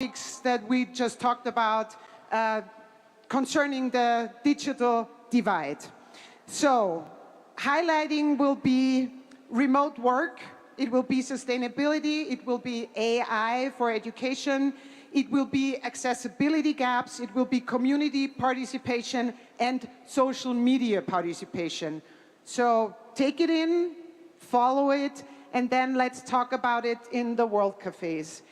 topics that we just talked about concerning the digital divide. So, highlighting will be remote work, it will be sustainability, it will be AI for education, it will be accessibility gaps, it will be community participation and social media participation. So take it in, follow it, and then let's talk about it in the World Cafes.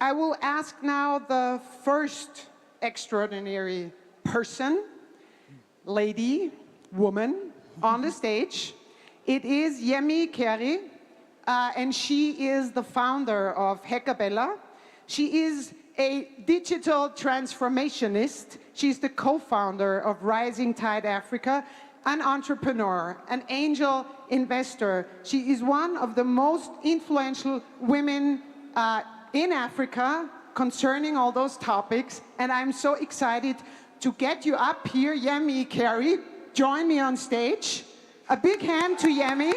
I will ask now the first extraordinary person, lady, woman, on the stage. It is Yemi Keri, and she is the founder of Hackabella. She is a digital transformationist. She's the co-founder of Rising Tide Africa, an entrepreneur, an angel investor. She is one of the most influential women in Africa concerning all those topics, and I'm so excited to get you up here. Yemi Keri, join me on stage. A big hand to Yemi.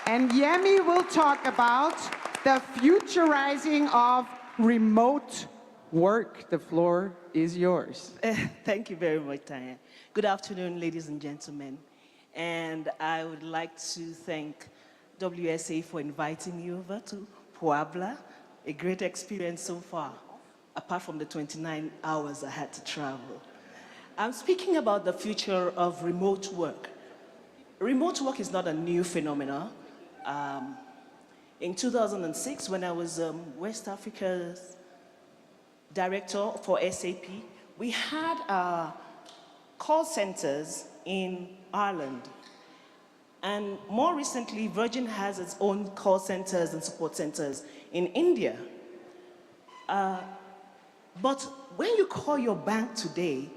And Yemi will talk about the futurizing of remote work. The floor is yours. Thank you very much, Tanya. Good afternoon, ladies and gentlemen. And I would like to thank WSA for inviting me over to Puebla. A great experience so far, apart from the 29 hours I had to travel. I'm speaking about the future of remote work. Remote work is not a new phenomenon. In 2006, when I was West Africa's director for SAP, we had call centers in Ireland. And more recently, Virgin has its own call centers and support centers in India. But when you call your bank today,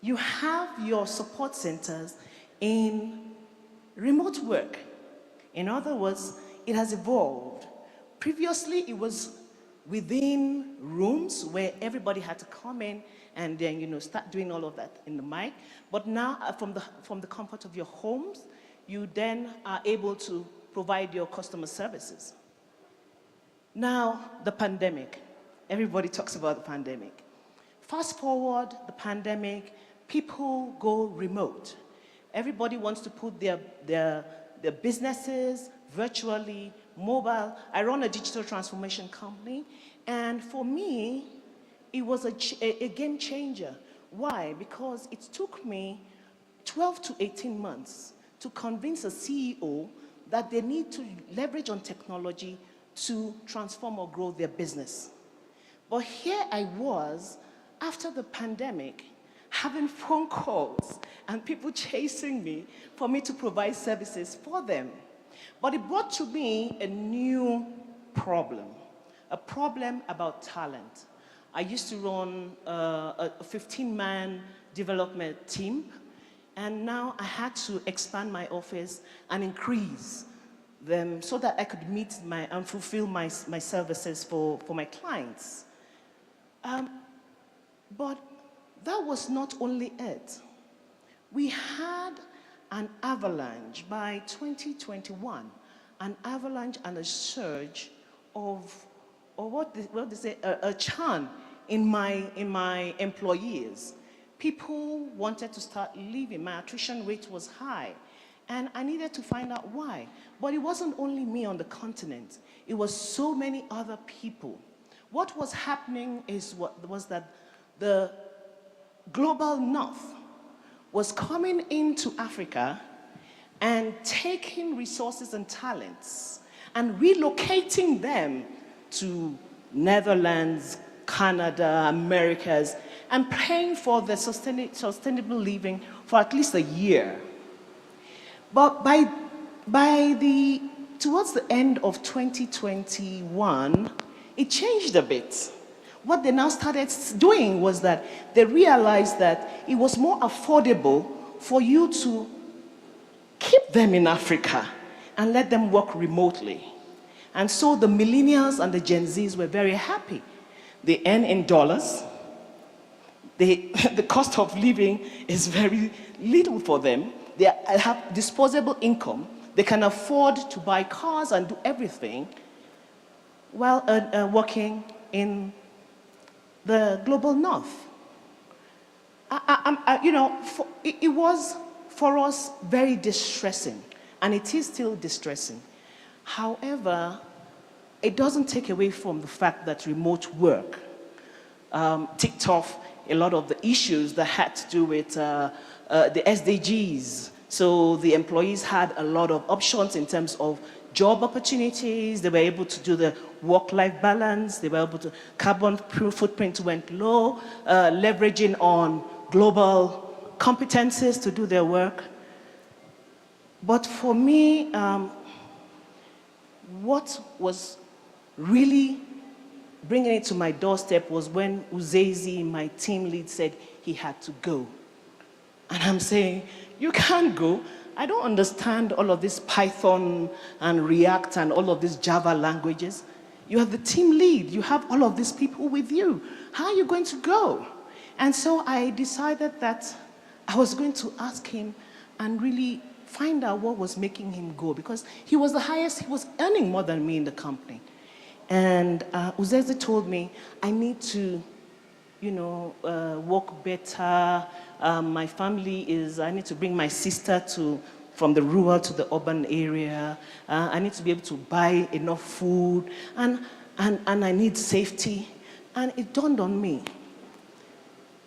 you have your support centers in remote work. In other words, it has evolved. Previously, it was within rooms where everybody had to come in and then, start doing all of that in the mic. But now, from the comfort of your homes, you then are able to provide your customer services. Now, the pandemic. Everybody talks about the pandemic. Fast forward the pandemic, people go remote. Everybody wants to put their businesses virtually, mobile. I run a digital transformation company, and for me, it was a game changer. Why? Because it took me 12 to 18 months to convince a CEO that they need to leverage on technology to transform or grow their business. But here I was, after the pandemic, having phone calls and people chasing me for me to provide services for them. But it brought to me a new problem, a problem about talent. I used to run a 15-man development team, and now I had to expand my office and increase them so that I could meet and fulfill my services for my clients. But that was not only it. We had an avalanche by 2021, an avalanche and a surge of a churn in my employees. People wanted to start leaving. My attrition rate was high, and I needed to find out why. But it wasn't only me on the continent. It was so many other people. What was happening was that the global north was coming into Africa and taking resources and talents and relocating them to Netherlands, Canada, Americas, and paying for the sustainable living for at least a year. But towards the end of 2021, it changed a bit. What they now started doing was that they realized that it was more affordable for you to keep them in Africa and let them work remotely. And so the millennials and the Gen Zs were very happy. They earn in dollars. The cost of living is very little for them. They have disposable income. They can afford to buy cars and do everything. while working in the global north. It was for us very distressing, and it is still distressing. However, it doesn't take away from the fact that remote work ticked off a lot of the issues that had to do with the SDGs. So the employees had a lot of options in terms of job opportunities. They were able to do the work-life balance. They were able to, carbon footprint went low, leveraging on global competencies to do their work. But for me, what was really bringing it to my doorstep was when Uzezi, my team lead, said he had to go. And I'm saying, you can't go. I don't understand all of this Python and React and all of these Java languages. You are the team lead. You have all of these people with you. How are you going to go? And so I decided that I was going to ask him and really find out what was making him go, because he was the highest, he was earning more than me in the company. And Uzezi told me, I need to, work better. My family is, I need to bring my sister from the rural to the urban area. I need to be able to buy enough food, and I need safety. And it dawned on me.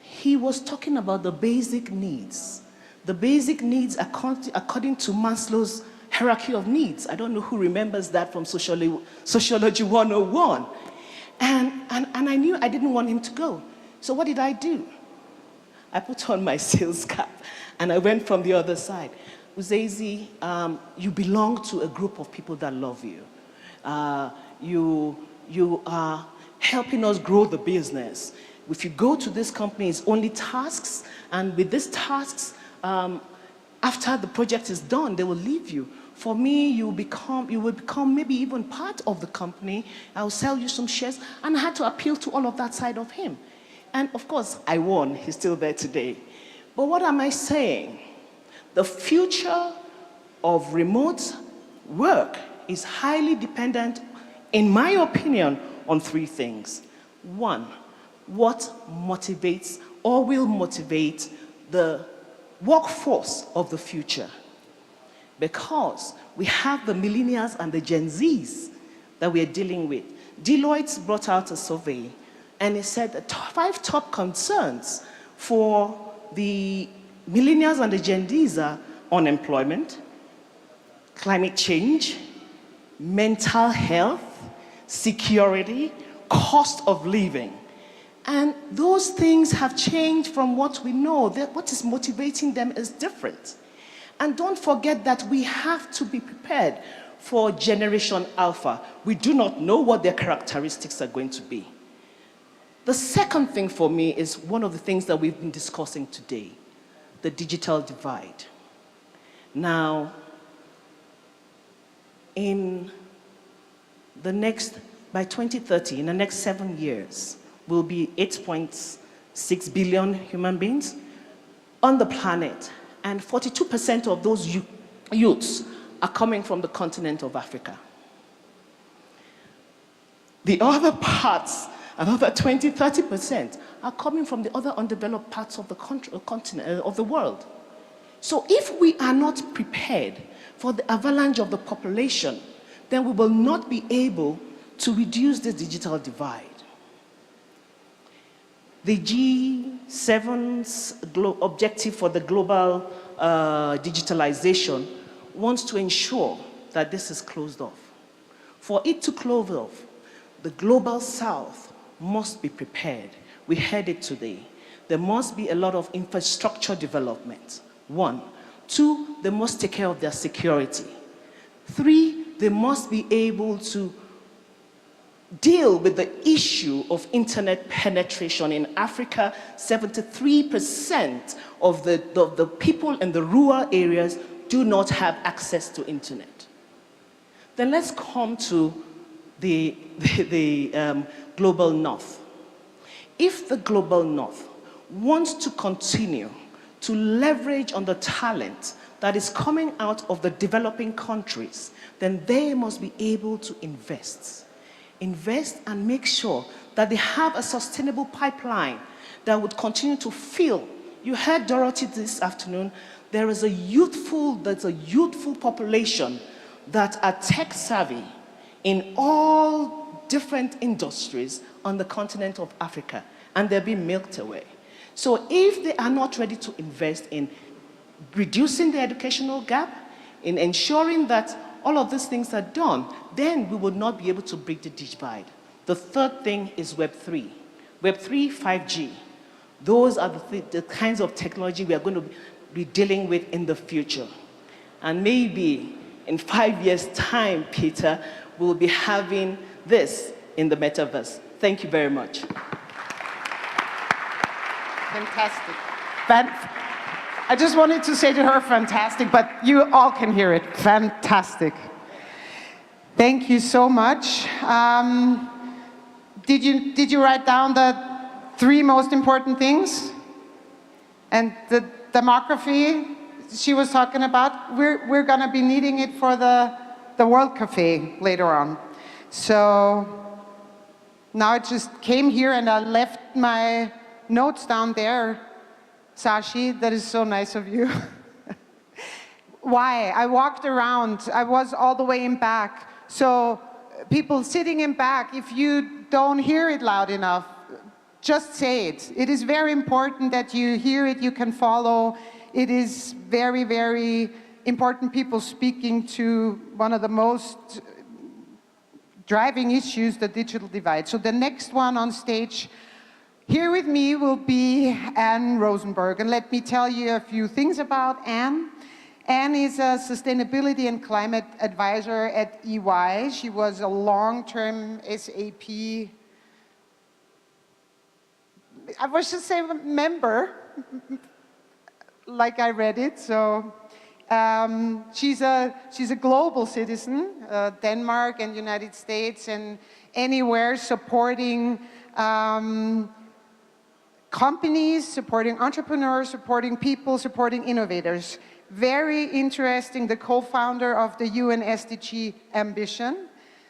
He was talking about the basic needs. The basic needs according to Maslow's hierarchy of needs. I don't know who remembers that from Sociology 101. And I knew I didn't want him to go. So what did I do? I put on my sales cap and I went from the other side. Uzezi, you belong to a group of people that love you. You are helping us grow the business. If you go to this company, it's only tasks, and with these tasks, after the project is done, they will leave you. For me, you will become maybe even part of the company. I'll sell you some shares. And I had to appeal to all of that side of him. And of course, I won. He's still there today. But what am I saying? The future of remote work is highly dependent, in my opinion, on three things. One, what motivates or will motivate the workforce of the future. Because we have the millennials and the Gen Zs that we are dealing with. Deloitte brought out a survey, and it said the 5 top concerns for the millennials and the Gen Zs are unemployment, climate change, mental health, security, cost of living. And those things have changed from what we know. What is motivating them is different. And don't forget that we have to be prepared for Generation Alpha. We do not know what their characteristics are going to be. The second thing for me is one of the things that we've been discussing today, the digital divide. Now, by 2030, in the next 7 years, will be 8.6 billion human beings on the planet, and 42% of those youths are coming from the continent of Africa. The other parts, another 20-30%, are coming from the other undeveloped parts of the continent, of the world. So if we are not prepared for the avalanche of the population, then we will not be able to reduce the digital divide. The G7's objective for the global digitalization wants to ensure that this is closed off. For it to close off, the global south must be prepared. We heard it today. There must be a lot of infrastructure development. 1. 2, they must take care of their security. 3, they must be able to deal with the issue of internet penetration. In Africa, 73% of the people in the rural areas do not have access to internet. Then let's come to the global north. If the global north wants to continue to leverage on the talent that is coming out of the developing countries, then they must be able to invest. invest and make sure that they have a sustainable pipeline that would continue to fill. You heard Dorothy this afternoon. There's a youthful population that are tech savvy in all different industries on the continent of Africa, and they're being milked away. So if they are not ready to invest in reducing the educational gap, in ensuring that all of these things are done, then we will not be able to break the divide. The third thing is Web3. Web3, 5G. Those are the kinds of technology we are going to be dealing with in the future. And maybe in 5 years' time, Peter, we'll be having this in the metaverse. Thank you very much. Fantastic. I just wanted to say to her, fantastic, but you all can hear it. Fantastic. Thank you so much. Did you write down the 3 most important things? And the demography she was talking about, we're going to be needing it for the World Cafe later on. So now I just came here and I left my notes down there. Sashi, that is so nice of you. Why? I walked around. I was all the way in back. So people sitting in back, if you don't hear it loud enough, just say it. It is very important that you hear it, you can follow. It is very, very important people speaking to one of the most driving issues, the digital divide. So the next one on stage here with me will be Anne Rosenberg. And let me tell you a few things about Anne. Anne is a sustainability and climate advisor at EY. She was a long-term SAP, I was just say member, like I read it. So she's a global citizen, Denmark and United States and anywhere supporting companies, supporting entrepreneurs, supporting people, supporting innovators. Very interesting, the co-founder of the UN SDG ambition.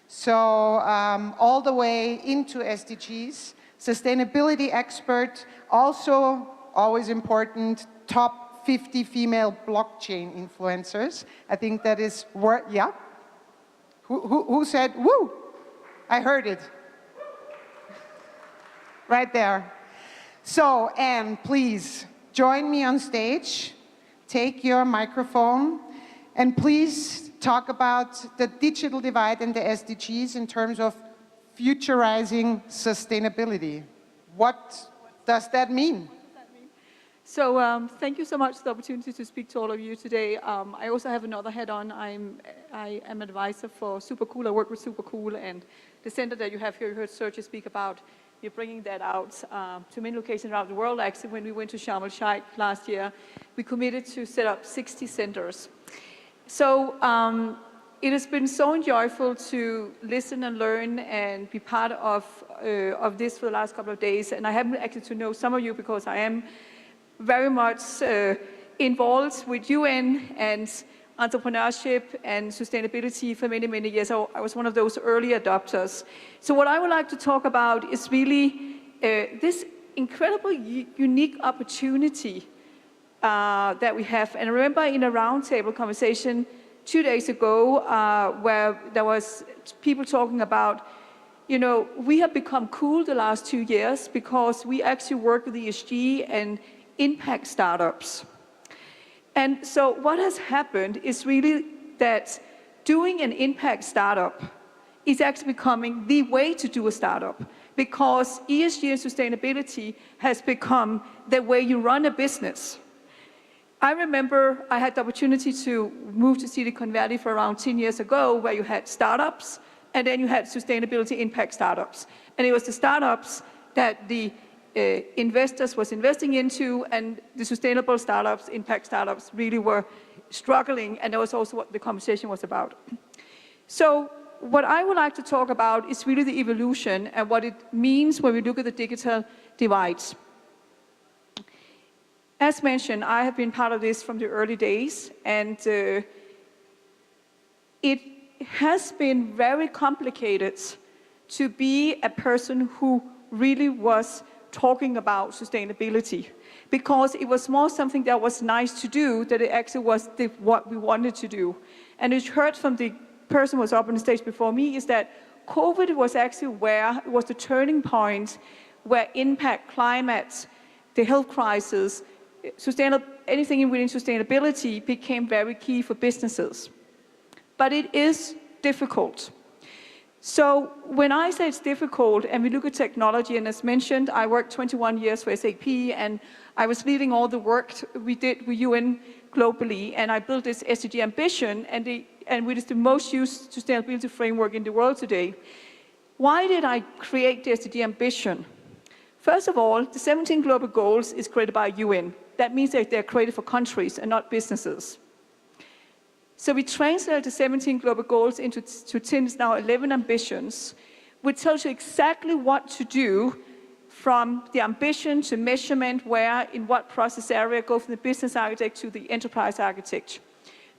So all the way into SDGs, sustainability expert, also always important, top 50 female blockchain influencers. I think that is where, yeah? Who said, woo? I heard it. Right there. So, Anne, please join me on stage. Take your microphone and please talk about the digital divide and the SDGs in terms of futurizing sustainability. What does that mean? So thank you so much for the opportunity to speak to all of you today. I also have another hat on. I am advisor for Supercool. I work with Supercool, and the center that you have here, you heard Sergio speak about. We're bringing that out to many locations around the world. Actually, when we went to Sharm el-Sheikh last year, we committed to set up 60 centers. So it has been so enjoyable to listen and learn and be part of this for the last couple of days. And I happen actually to know some of you because I am very much involved with UN and entrepreneurship and sustainability for many, many years. I was one of those early adopters. So what I would like to talk about is really this incredible, unique opportunity that we have. And I remember in a roundtable conversation 2 days ago where there was people talking about, you know, we have become cool the last 2 years because we actually work with ESG and impact startups. And so what has happened is really that doing an impact startup is actually becoming the way to do a startup because ESG and sustainability has become the way you run a business. I remember I had the opportunity to move to Silicon Valley for around 10 years ago where you had startups and then you had sustainability impact startups. And it was the startups that the investors was investing into, and the sustainable startups, impact startups, really were struggling, and that was also what the conversation was about. So what I would like to talk about is really the evolution and what it means when we look at the digital divides. As mentioned, I have been part of this from the early days, and it has been very complicated to be a person who really was talking about sustainability, because it was more something that was nice to do than it actually was what we wanted to do. And as you heard from the person who was up on the stage before me, is that COVID was actually where it was the turning point where impact, climate, the health crisis, anything within sustainability became very key for businesses. But it is difficult. So when I say it's difficult and we look at technology, and as mentioned, I worked 21 years for SAP, and I was leading all the work we did with UN globally, and I built this SDG ambition, and which is the most used sustainability framework in the world today. Why did I create the SDG ambition? First of all, the 17 global goals is created by UN. That means that they're created for countries and not businesses. So we translated the 17 global goals into now 11 ambitions, which tells you exactly what to do from the ambition to measurement, where, in what process area, go from the business architect to the enterprise architect.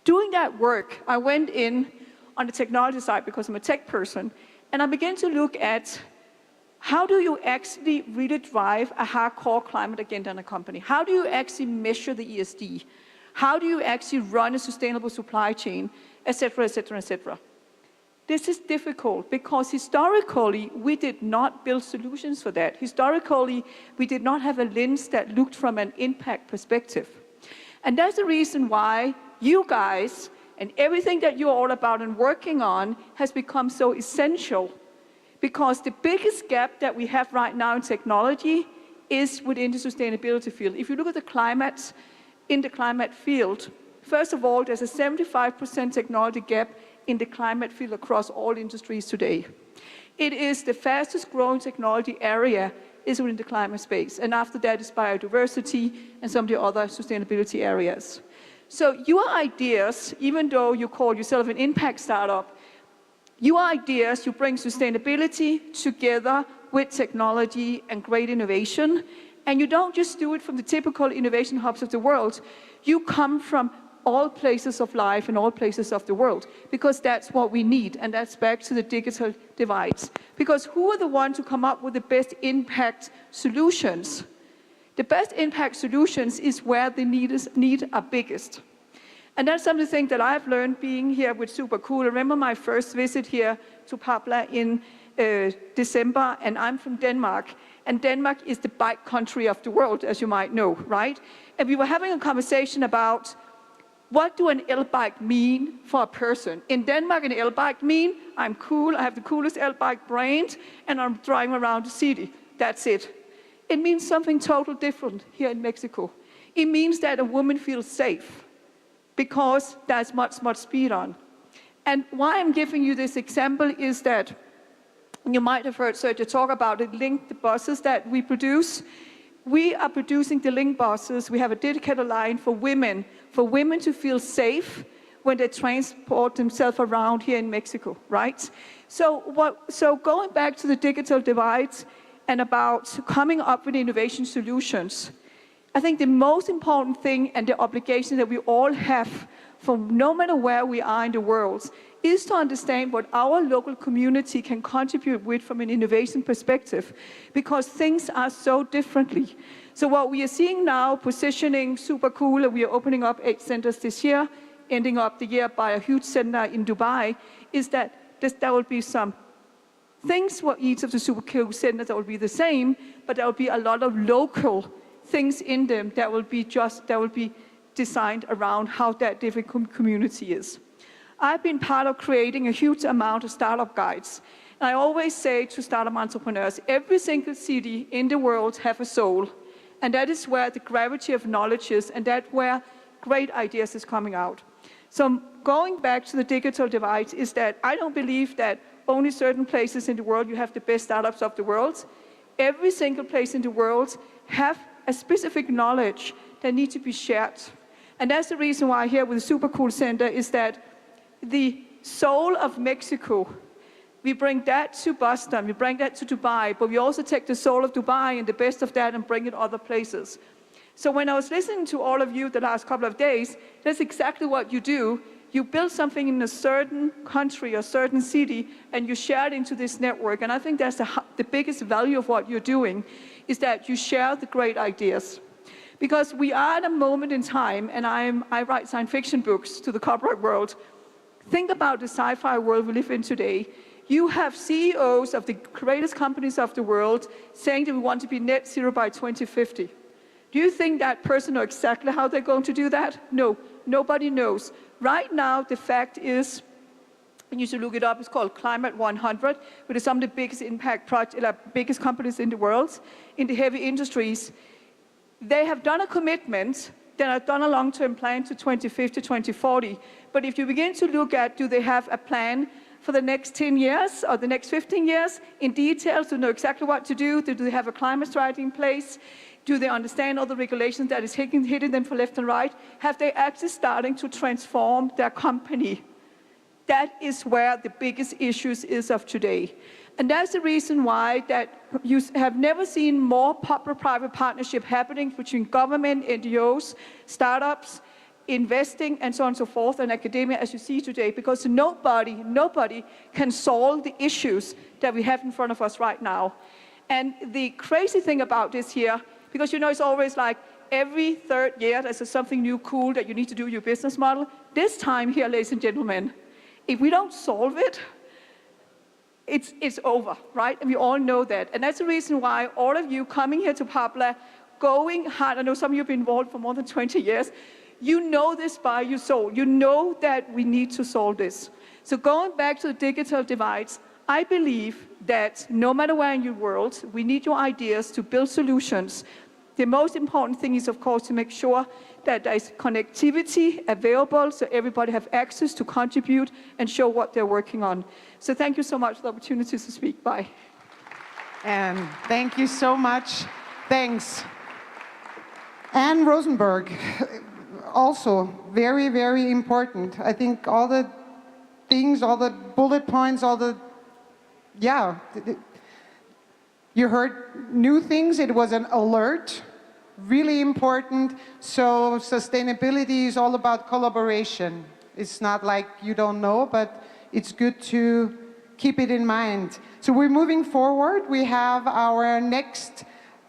Doing that work, I went in on the technology side because I'm a tech person, and I began to look at how do you actually really drive a hardcore climate agenda in a company? How do you actually measure the ESG? How do you actually run a sustainable supply chain, et cetera, et cetera, et cetera? This is difficult because historically, we did not build solutions for that. Historically, we did not have a lens that looked from an impact perspective. And that's the reason why you guys and everything that you're all about and working on has become so essential, because the biggest gap that we have right now in technology is within the sustainability field. If you look at the climate, in the climate field, first of all, there's a 75% technology gap in the climate field across all industries today. It is the fastest growing technology area is within the climate space. And after that is biodiversity and some of the other sustainability areas. So your ideas, even though you call yourself an impact startup, your ideas, you bring sustainability together with technology and great innovation. And you don't just do it from the typical innovation hubs of the world. You come from all places of life and all places of the world, because that's what we need. And that's back to the digital divides. Because who are the ones who come up with the best impact solutions? The best impact solutions is where the need are biggest. And that's something that I've learned being here with Super Cool. I remember my first visit here to Papla in December, and I'm from Denmark. And Denmark is the bike country of the world, as you might know, right? And we were having a conversation about what do an L-bike mean for a person? In Denmark, an L-bike mean I'm cool, I have the coolest L-bike brand, and I'm driving around the city. That's it. It means something totally different here in Mexico. It means that a woman feels safe because there's much, much speed on. And why I'm giving you this example is that you might have heard Sergio talk about it, the buses that we produce. We are producing the Link buses. We have a dedicated line for women to feel safe when they transport themselves around here in Mexico, right? So going back to the digital divides and about coming up with innovation solutions, I think the most important thing and the obligation that we all have, from no matter where we are in the world, is to understand what our local community can contribute with from an innovation perspective, because things are so differently. So what we are seeing now, positioning Super Cool, and we are opening up 8 centers this year, ending up the year by a huge center in Dubai, is that there will be some things for each of the Super Cool centers that will be the same, but there will be a lot of local things in them that will be designed around how that different community is. I've been part of creating a huge amount of startup guides. And I always say to startup entrepreneurs, every single city in the world have a soul. And that is where the gravity of knowledge is, and that's where great ideas is coming out. So going back to the digital divide is that I don't believe that only certain places in the world you have the best startups of the world. Every single place in the world have a specific knowledge that needs to be shared. And that's the reason why here with the Super Cool Center is that the soul of Mexico, we bring that to Boston, we bring that to Dubai, but we also take the soul of Dubai and the best of that and bring it other places. So when I was listening to all of you the last couple of days, that's exactly what you do. You build something in a certain country or certain city, and you share it into this network. And I think that's the biggest value of what you're doing, is that you share the great ideas. Because we are at a moment in time, and I write science fiction books to the corporate world. Think about the sci-fi world we live in today. You have CEOs of the greatest companies of the world saying that we want to be net zero by 2050. Do you think that person knows exactly how they're going to do that? No, nobody knows. Right now, the fact is, and you should look it up, it's called Climate 100, which is some of the biggest biggest companies in the world, in the heavy industries. They have done a commitment, they have done a long-term plan to 2050, 2040. But if you begin to look at, do they have a plan for the next 10 years or the next 15 years in detail to know exactly what to do? Do they have a climate strategy in place? Do they understand all the regulations that is hitting them from left and right? Have they actually starting to transform their company? That is where the biggest issues is of today. And that's the reason why that you have never seen more public-private partnership happening between government, NGOs, startups, investing, and so on and so forth, and academia, as you see today, because nobody can solve the issues that we have in front of us right now. And the crazy thing about this here, because you know it's always like every third year there's something new cool that you need to do your business model. This time here, ladies and gentlemen, if we don't solve it, it's over, right? And we all know that. And that's the reason why all of you coming here to Papla, going hard, I know some of you have been involved for more than 20 years, you know this by your soul. You know that we need to solve this. So going back to the digital divides, I believe that no matter where in your world, we need your ideas to build solutions. The most important thing is, of course, to make sure that there is connectivity available so everybody have access to contribute and show what they're working on. So thank you so much for the opportunity to speak. Bye. And thank you so much. Thanks. Anne Rosenberg, also very, very important. I think all the things, all the bullet points, you heard new things. It was an alert, really important. So sustainability is all about collaboration. It's not like you don't know, but it's good to keep it in mind. So we're moving forward. We have our next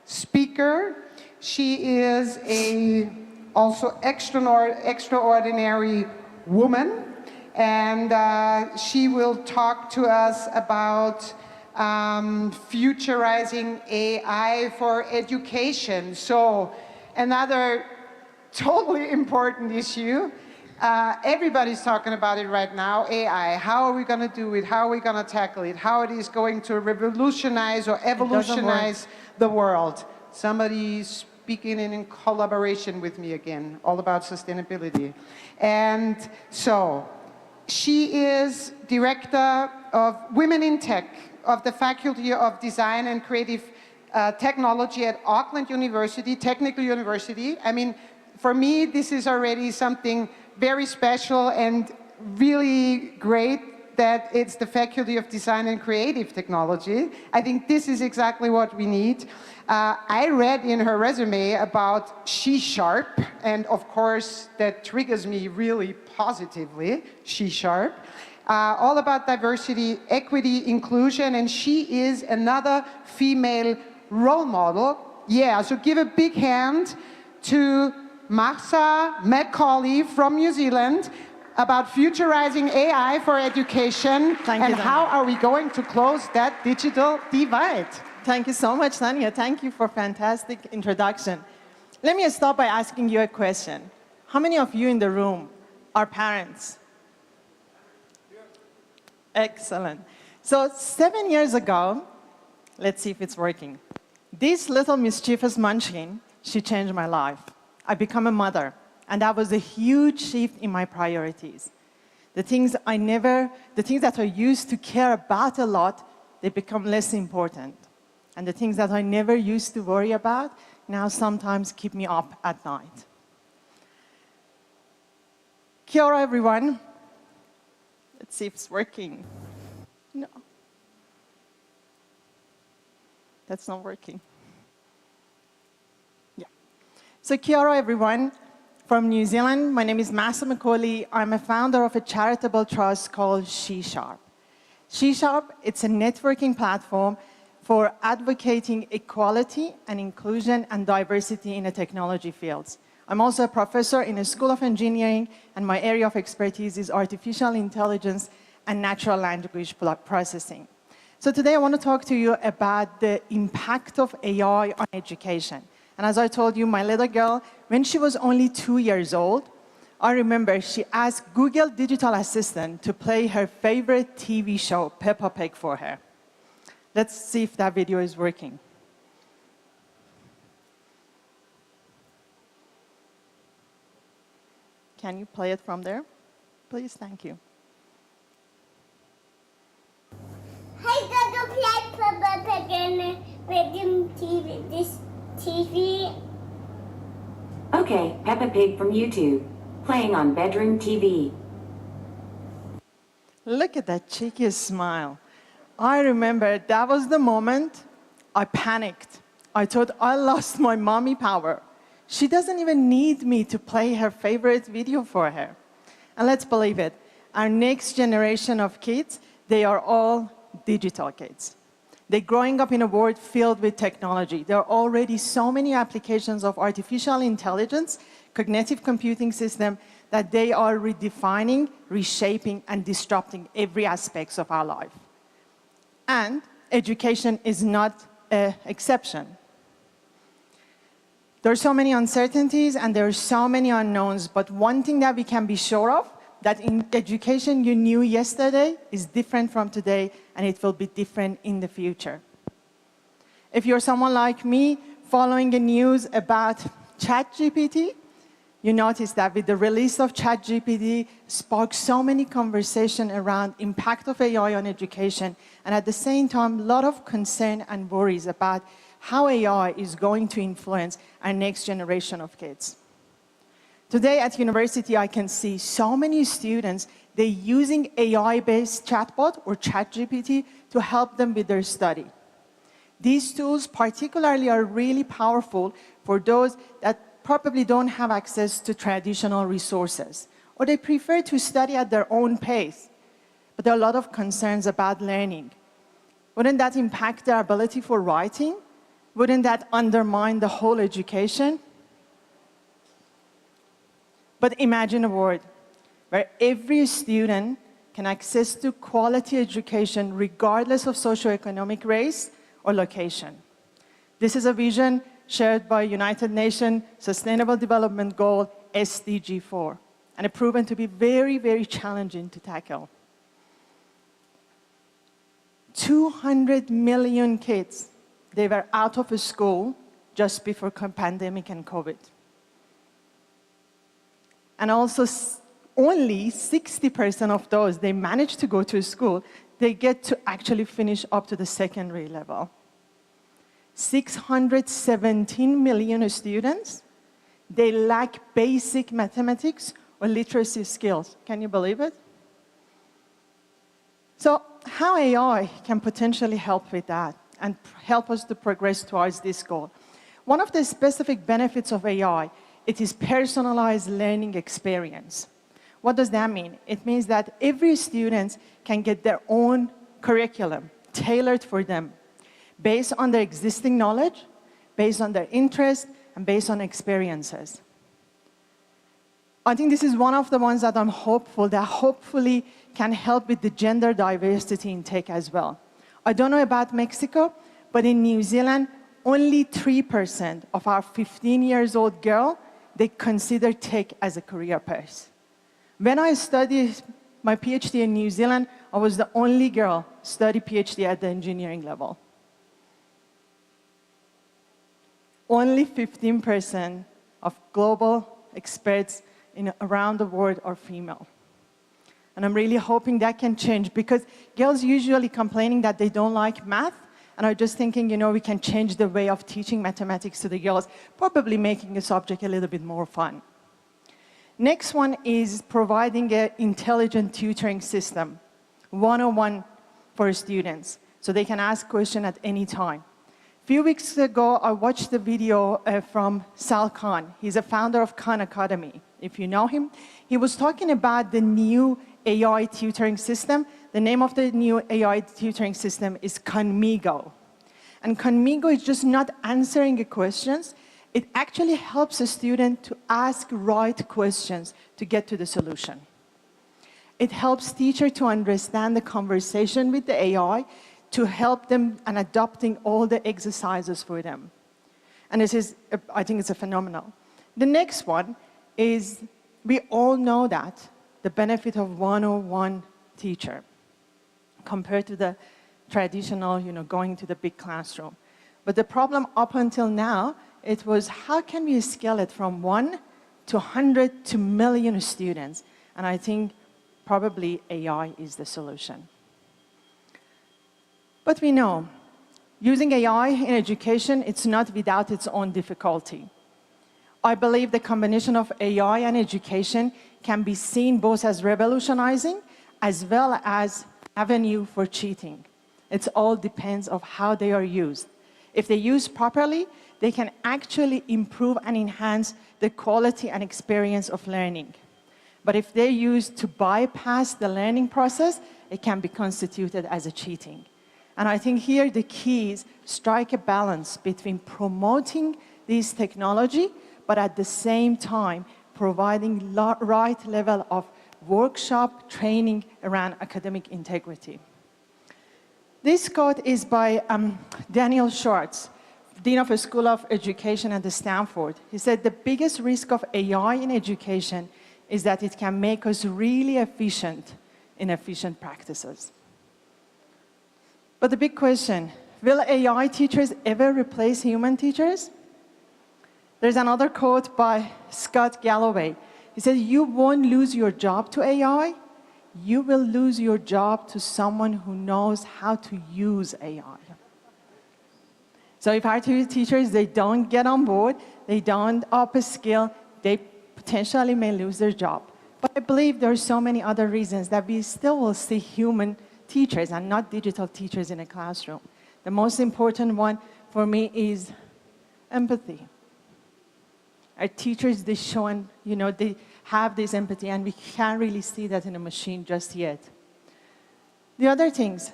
speaker. She is also extraordinary woman. And she will talk to us about futurizing AI for education. So another totally important issue. Everybody's talking about it right now, AI. How are we going to do it? How are we going to tackle it? How it is going to revolutionize or evolutionize the world? Somebody's speaking in collaboration with me again, all about sustainability. And so, she is Director of Women in Tech of the Faculty of Design and Creative Technology at Auckland University, Technical University. I mean, for me, this is already something very special and really great that it's the Faculty of Design and Creative Technology. I think this is exactly what we need. I read in her resume about C#, and of course, that triggers me really positively, C#. All about diversity, equity, inclusion, and she is another female role model. Yeah, so give a big hand to Martha McCauley from New Zealand about futurizing AI for education. And how are we going to close that digital divide? Thank you so much, Tanya. Thank you for a fantastic introduction. Let me start by asking you a question. How many of you in the room are parents? Excellent. So 7 years ago, let's see if it's working. This little mischievous munchkin, she changed my life. I became a mother, and that was a huge shift in my priorities. The things that I used to care about a lot, they become less important. And the things that I never used to worry about now sometimes keep me up at night. Kia ora, everyone. Let's see if it's working. No. That's not working. Yeah. So kia ora, everyone. From New Zealand, my name is Massa McCauley. I'm a founder of a charitable trust called She Sharp. She Sharp, it's a networking platform for advocating equality and inclusion and diversity in the technology fields. I'm also a professor in a School of Engineering, and my area of expertise is artificial intelligence and natural language processing. So today I want to talk to you about the impact of AI on education. And as I told you, my little girl, when she was only 2 years old, I remember she asked Google Digital Assistant to play her favorite TV show, Peppa Pig, for her. Let's see if that video is working. Can you play it from there? Please, thank you. Hey, Google, play Peppa Pig in Rhythm TV. This TV. Okay, Peppa Pig from YouTube, playing on bedroom TV. Look at that cheeky smile. I remember that was the moment I panicked. I thought I lost my mommy power. She doesn't even need me to play her favorite video for her. And let's believe it, our next generation of kids, they are all digital kids. They're growing up in a world filled with technology. There are already so many applications of artificial intelligence, cognitive computing system, that they are redefining, reshaping, and disrupting every aspect of our life. And education is not an exception. There are so many uncertainties and there are so many unknowns, but one thing that we can be sure of, that in education you knew yesterday is different from today, and it will be different in the future. If you're someone like me following the news about ChatGPT, you notice that with the release of ChatGPT sparked so many conversation around impact of AI on education, and at the same time, a lot of concern and worries about how AI is going to influence our next generation of kids. Today at university, I can see so many students, they're using AI-based chatbot or ChatGPT to help them with their study. These tools particularly are really powerful for those that probably don't have access to traditional resources, or they prefer to study at their own pace. But there are a lot of concerns about learning. Wouldn't that impact their ability for writing? Wouldn't that undermine the whole education? But imagine a world where every student can access to quality education regardless of socioeconomic race or location. This is a vision shared by United Nations Sustainable Development Goal SDG 4, and it's proven to be very, very challenging to tackle. 200 million kids, they were out of school just before pandemic and COVID. And also only 60% of those, they manage to go to school, they get to actually finish up to the secondary level. 617 million students, they lack basic mathematics or literacy skills. Can you believe it? So how AI can potentially help with that and help us to progress towards this goal? One of the specific benefits of AI, it is personalized learning experience. What does that mean? It means that every student can get their own curriculum tailored for them based on their existing knowledge, based on their interests, and based on experiences. I think this is one of the ones that I'm hopeful that hopefully can help with the gender diversity in tech as well. I don't know about Mexico, but in New Zealand, only 3% of our 15-year-old girls, they consider tech as a career path. When I studied my PhD in New Zealand, I was the only girl study PhD at the engineering level. Only 15% of global experts around the world are female. And I'm really hoping that can change, because girls usually complaining that they don't like math, and I'm just thinking, you know, we can change the way of teaching mathematics to the girls, probably making the subject a little bit more fun. Next one is providing an intelligent tutoring system, one-on-one for students, so they can ask questions at any time. A few weeks ago, I watched the video from Sal Khan. He's a founder of Khan Academy. If you know him, he was talking about the new AI tutoring system. The name of the new AI tutoring system is Conmigo. And Conmigo is just not answering the questions. It actually helps a student to ask right questions to get to the solution. It helps teachers to understand the conversation with the AI, to help them and adopting all the exercises for them. And this is, I think it's a phenomenal. The next one is, we all know that the benefit of one-on-one teacher compared to the traditional, going to the big classroom. But the problem up until now, it was how can we scale it from 1 to 100 to million students? And I think probably AI is the solution. But we know, using AI in education, it's not without its own difficulty. I believe the combination of AI and education can be seen both as revolutionizing as well as avenue for cheating. It all depends on how they are used. If they're used properly, they can actually improve and enhance the quality and experience of learning. But if they're used to bypass the learning process, it can be constituted as a cheating. And I think here the key is strike a balance between promoting this technology, but at the same time providing right level of workshop training around academic integrity. This quote is by Daniel Schwartz, Dean of the School of Education at Stanford. He said, the biggest risk of AI in education is that it can make us really efficient in efficient practices. But the big question, will AI teachers ever replace human teachers? There's another quote by Scott Galloway. He said, you won't lose your job to AI, you will lose your job to someone who knows how to use AI. So if our teachers, they don't get on board, they don't upskill, they potentially may lose their job. But I believe there are so many other reasons that we still will see human teachers and not digital teachers in a classroom. The most important one for me is empathy. Our teachers, they show, they have this empathy, and we can't really see that in a machine just yet. The other things,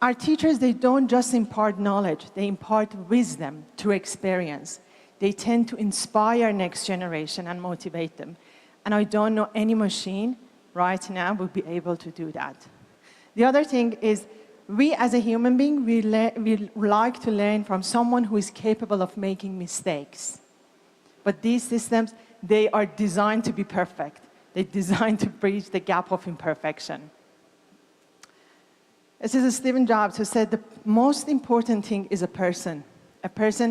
our teachers, they don't just impart knowledge, they impart wisdom through experience. They tend to inspire next generation and motivate them. And I don't know any machine right now would be able to do that. The other thing is, we as a human being, we like to learn from someone who is capable of making mistakes. But these systems, they are designed to be perfect. They're designed to bridge the gap of imperfection. This is Stephen Jobs who said the most important thing is a person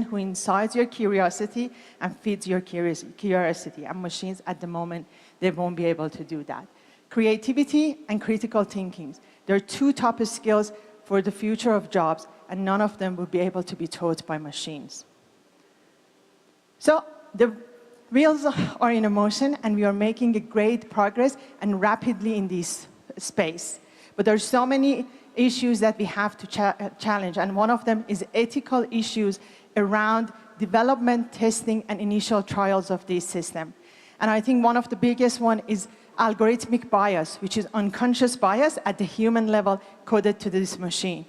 who incites your curiosity and feeds your curiosity. And machines at the moment, they won't be able to do that. Creativity and critical thinking. There are two top skills for the future of jobs, and none of them will be able to be taught by machines. So the wheels are in motion, and we are making a great progress and rapidly in this space. But there are so many issues that we have to challenge, and one of them is ethical issues around development, testing, and initial trials of this system. And I think one of the biggest one is algorithmic bias, which is unconscious bias at the human level coded to this machine.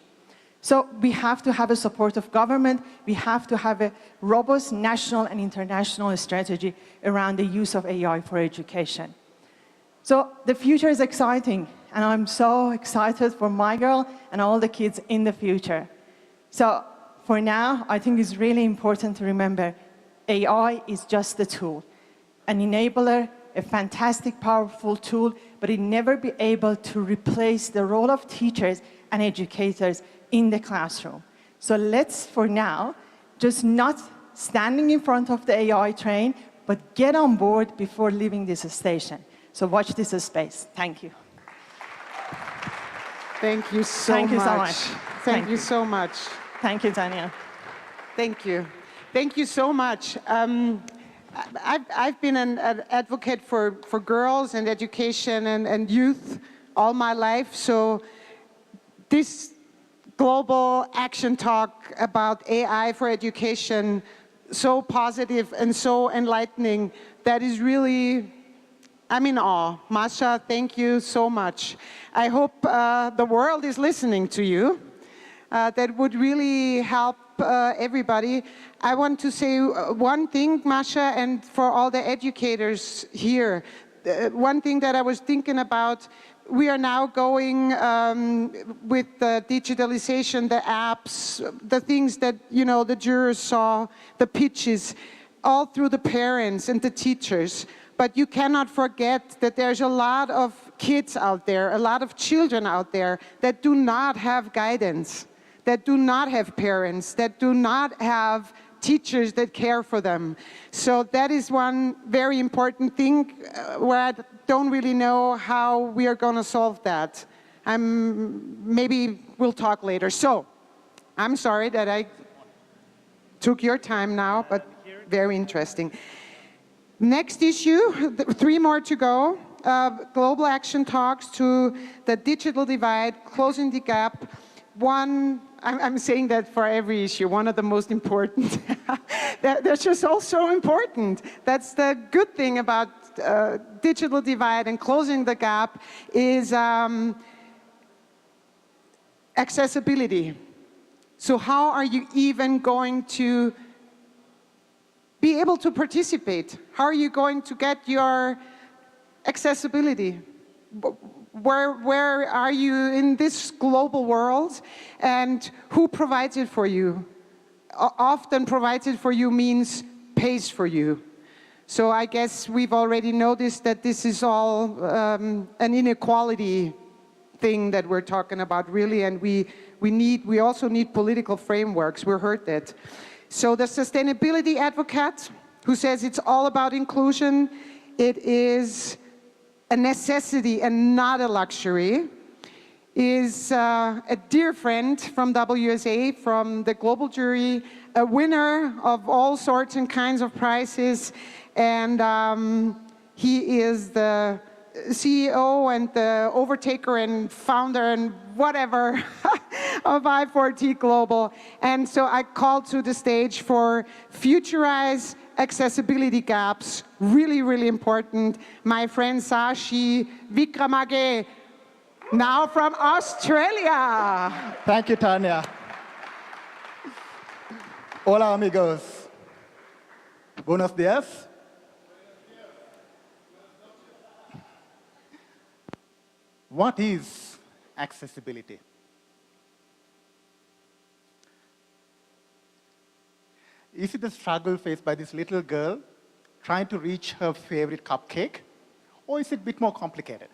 So we have to have a support of government, we have to have a robust national and international strategy around the use of AI for education. So the future is exciting, and I'm so excited for my girl and all the kids in the future. So for now, I think it's really important to remember AI is just a tool, an enabler, a fantastic, powerful tool, but it never be able to replace the role of teachers and educators in the classroom. So let's, for now, just not standing in front of the AI train, but get on board before leaving this station. So watch this space. Thank you. Thank you so much. Thank you so much. Thank you, Daniel. Thank you. Thank you so much. I've been an advocate for girls and education and youth all my life, so this global action talk about AI for education so positive and so enlightening. That is really, I'm in awe. Masha, thank you so much. I hope the world is listening to you. That would really help everybody. I want to say one thing, Masha, and for all the educators here. One thing that I was thinking about, we are now going with the digitalization, the apps, the things that, you know, the jurors saw, the pitches, all through the parents and the teachers. But you cannot forget that there's a lot of kids out there, a lot of children out there that do not have guidance, that do not have parents, that do not have teachers that care for them. So that is one very important thing where I don't really know how we are going to solve that. Maybe we'll talk later. So I'm sorry that I took your time now, but very interesting. Next issue, 3 more to go. Global action talks to the digital divide, closing the gap. One, I'm saying that for every issue, one of the most important. They're just all so important. That's the good thing about digital divide and closing the gap is accessibility. So how are you even going to be able to participate? How are you going to get your accessibility? Where are you in this global world, and who provides it for you? Often provides it for you means pays for you. So I guess we've already noticed that this is all an inequality thing that we're talking about, really, and we also need political frameworks. We heard that. So the sustainability advocate who says it's all about inclusion, it is a necessity and not a luxury, is a dear friend from WSA, from the global jury, a winner of all sorts and kinds of prizes, and he is the CEO and the overtaker and founder and whatever of I4T Global. And so I called to the stage for Futurize Accessibility Gaps, really, really important. My friend Sashi Vikramage, now from Australia. Thank you, Tanya. Hola, amigos. Buenos días. What is accessibility? Is it the struggle faced by this little girl trying to reach her favorite cupcake, or is it a bit more complicated?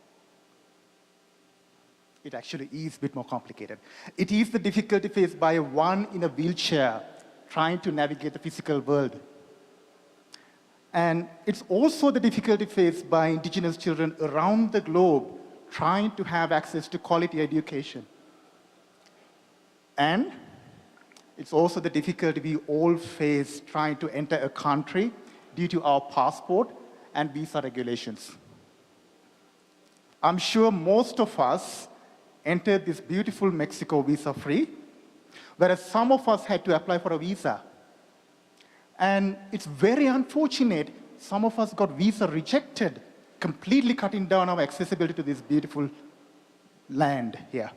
It actually is a bit more complicated. It is the difficulty faced by one in a wheelchair trying to navigate the physical world. And it's also the difficulty faced by indigenous children around the globe trying to have access to quality education. And it's also the difficulty we all face trying to enter a country due to our passport and visa regulations. I'm sure most of us entered this beautiful Mexico visa-free, whereas some of us had to apply for a visa. And it's very unfortunate, some of us got visa rejected, completely cutting down our accessibility to this beautiful land here.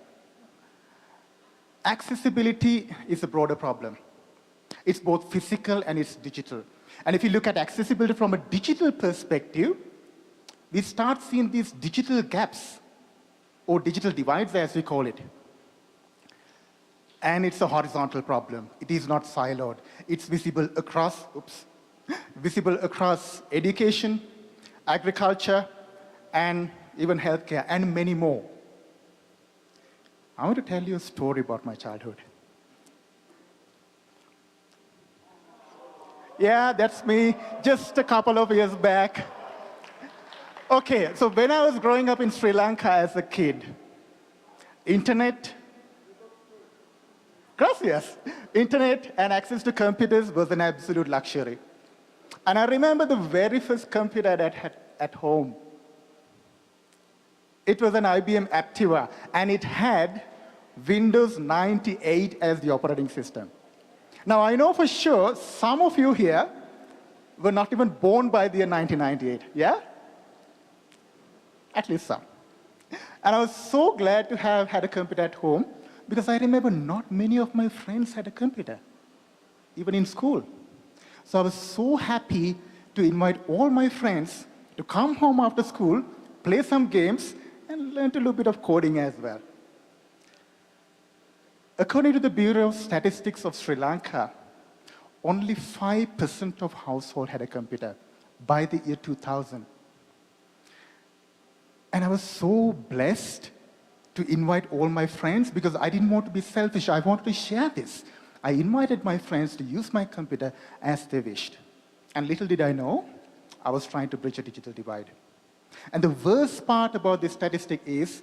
Accessibility is a broader problem. It's both physical and it's digital. And if you look at accessibility from a digital perspective, we start seeing these digital gaps, or digital divides as we call it. And it's a horizontal problem. It is not siloed. It's visible across, visible across education, agriculture, and even healthcare, and many more. I want to tell you a story about my childhood. Yeah, that's me, just a couple of years back. Okay, so when I was growing up in Sri Lanka as a kid, internet, gracias, internet and access to computers was an absolute luxury. And I remember the very first computer that I had at home. It was an IBM Aptiva, and it had Windows 98 as the operating system. Now, I know for sure some of you here were not even born by the year 1998, yeah? At least some. And I was so glad to have had a computer at home because I remember not many of my friends had a computer, even in school. So I was so happy to invite all my friends to come home after school, play some games, and learn a little bit of coding as well. According to the Bureau of Statistics of Sri Lanka, only 5% of households had a computer by the year 2000. And I was so blessed to invite all my friends because I didn't want to be selfish. I wanted to share this. I invited my friends to use my computer as they wished. And little did I know, I was trying to bridge a digital divide. And the worst part about this statistic is,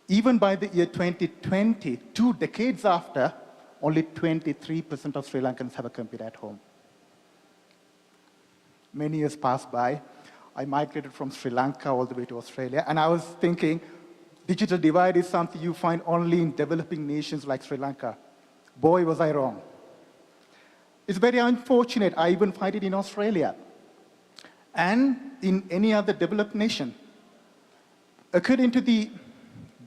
even by the year 2020, 2 decades after, only 23% of Sri Lankans have a computer at home. Many years passed by. I migrated from Sri Lanka all the way to Australia, and I was thinking, digital divide is something you find only in developing nations like Sri Lanka. Boy, was I wrong. It's very unfortunate. I even find it in Australia and in any other developed nation. According to the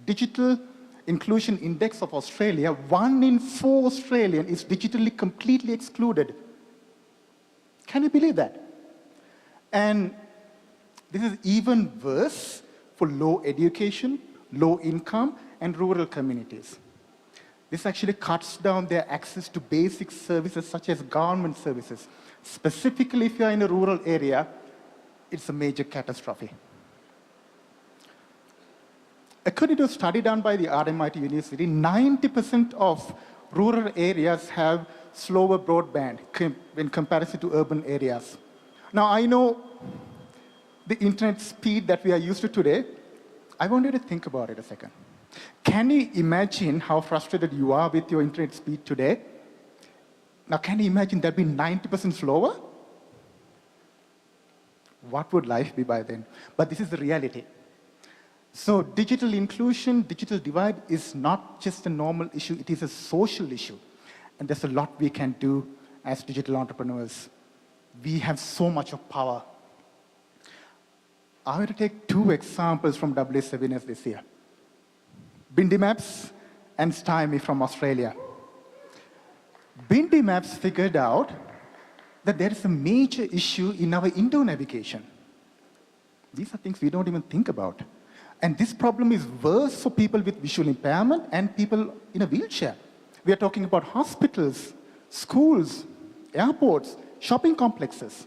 Digital Inclusion Index of Australia, 1 in 4 Australian is digitally completely excluded. Can you believe that? And this is even worse for low education, low income, and rural communities. This actually cuts down their access to basic services such as government services. Specifically, if you're in a rural area, it's a major catastrophe. According to a study done by the RMIT University, 90% of rural areas have slower broadband in comparison to urban areas. Now, I know the internet speed that we are used to today. I want you to think about it a second. Can you imagine how frustrated you are with your internet speed today? Now, can you imagine that being 90% slower? What would life be by then? But this is the reality. So digital inclusion, digital divide is not just a normal issue, it is a social issue. And there's a lot we can do as digital entrepreneurs. We have so much of power. I want to take 2 examples from WA7S this year. Bindi Maps and Stymie from Australia. Bindi Maps figured out that there is a major issue in our indoor navigation. These are things we don't even think about. And this problem is worse for people with visual impairment and people in a wheelchair. We are talking about hospitals, schools, airports, shopping complexes.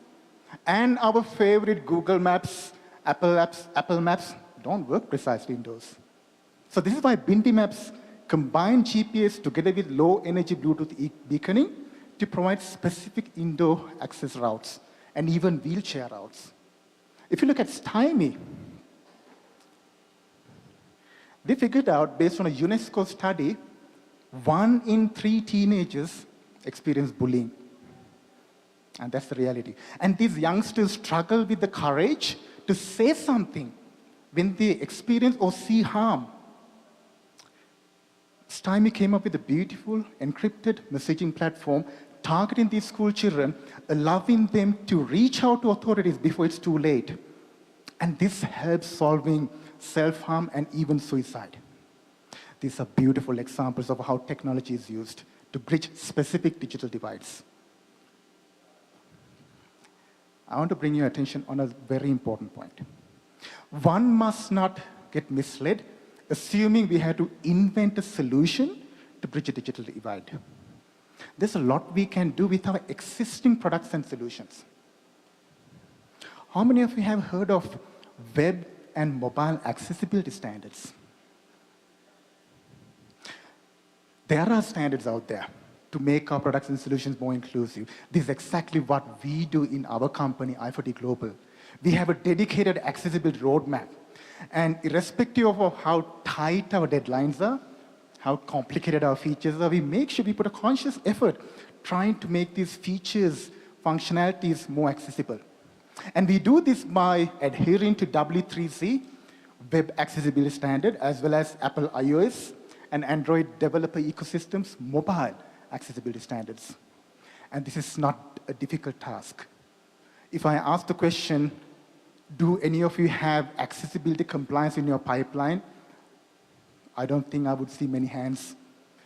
And our favorite Google Maps, Apple Maps don't work precisely indoors. So this is why Bindi Maps combine GPS together with low-energy Bluetooth beaconing to provide specific indoor access routes and even wheelchair routes. If you look at Stymie, they figured out, based on a UNESCO study, 1 in 3 teenagers experience bullying. And that's the reality. And these youngsters struggle with the courage to say something when they experience or see harm. Stymie came up with a beautiful encrypted messaging platform targeting these school children, allowing them to reach out to authorities before it's too late. And this helps solving self-harm and even suicide. These are beautiful examples of how technology is used to bridge specific digital divides. I want to bring your attention on a very important point. One must not get misled, assuming we have to invent a solution to bridge a digital divide. There's a lot we can do with our existing products and solutions. How many of you have heard of web and mobile accessibility standards? There are standards out there to make our products and solutions more inclusive. This is exactly what we do in our company, i4D Global. We have a dedicated accessibility roadmap. And irrespective of how tight our deadlines are, how complicated our features are, we make sure we put a conscious effort trying to make these features, functionalities more accessible. And we do this by adhering to W3C, Web Accessibility Standard, as well as Apple iOS and Android developer ecosystems mobile accessibility standards. And this is not a difficult task. If I ask the question, do any of you have accessibility compliance in your pipeline? I don't think I would see many hands.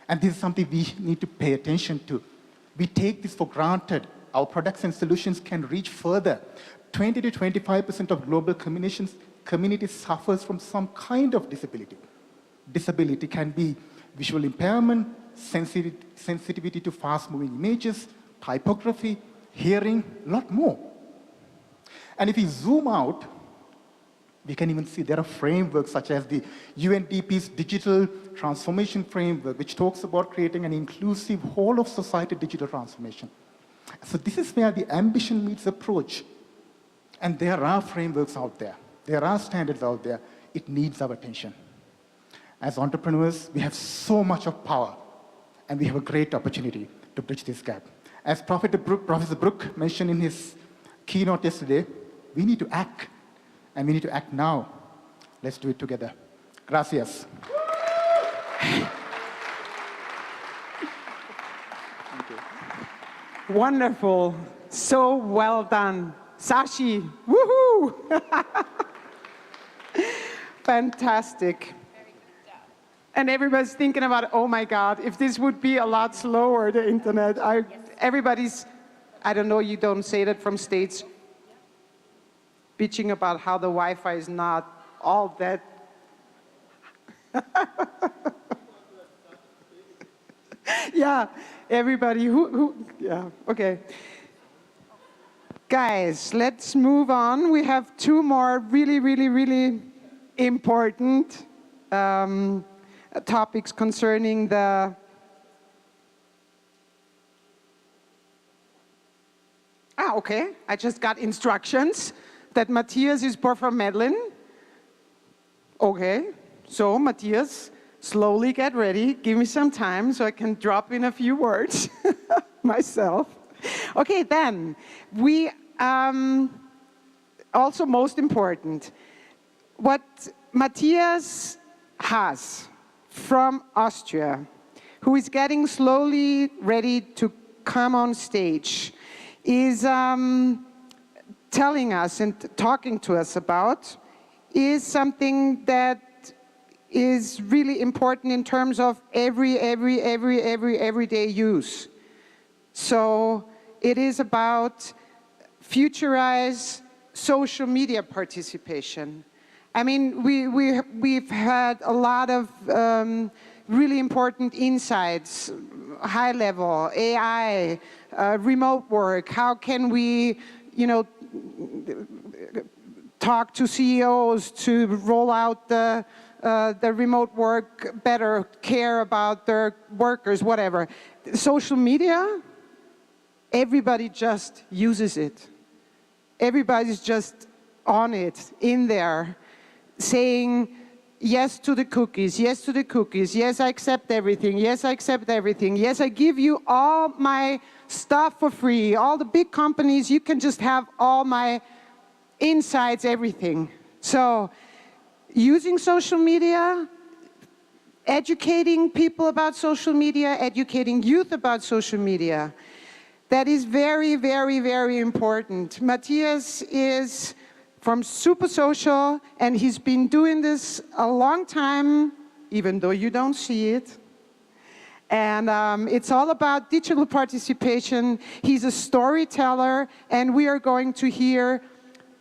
And this is something we need to pay attention to. We take this for granted. Our products and solutions can reach further. 20 to 25% of global communities suffers from some kind of disability. Disability can be visual impairment, sensitivity to fast-moving images, typography, hearing, a lot more. And if we zoom out, we can even see there are frameworks such as the UNDP's Digital Transformation Framework, which talks about creating an inclusive whole-of-society digital transformation. So this is where the ambition meets approach. And there are frameworks out there. There are standards out there. It needs our attention. As entrepreneurs, we have so much of power, and we have a great opportunity to bridge this gap. As Professor Brook mentioned in his keynote yesterday, we need to act, and we need to act now. Let's do it together. Gracias. Wonderful. So well done. Sashi, woohoo! Fantastic. And everybody's thinking about, oh my God, if this would be a lot slower, the internet. Everybody's, I don't know, you don't say that from States, bitching about how the Wi-Fi is not all that. Yeah, everybody yeah, okay. Guys, let's move on. We have two more really important topics concerning the okay. I just got instructions that Matthias is from Medellin. Okay, so Matthias, slowly get ready. Give me some time so I can drop in a few words myself. Okay, then we also most important, what Matthias has from Austria, who is getting slowly ready to come on stage, is telling us and talking to us about is something that is really important in terms of everyday use. So it is about futurize social media participation. I mean, we've had a lot of really important insights, high level, AI, remote work. How can we, talk to CEOs to roll out the remote work better, care about their workers, whatever. Social media, everybody just uses it. Everybody's just on it, in there, saying yes to the cookies, yes to the cookies, yes, I accept everything, yes, I accept everything, yes, I give you all my stuff for free, all the big companies, you can just have all my insights, everything. So, using social media, educating people about social media, educating youth about social media, that is very important. Matthias is from Super Social, and he's been doing this a long time, even though you don't see it. And it's all about digital participation. He's a storyteller, and we are going to hear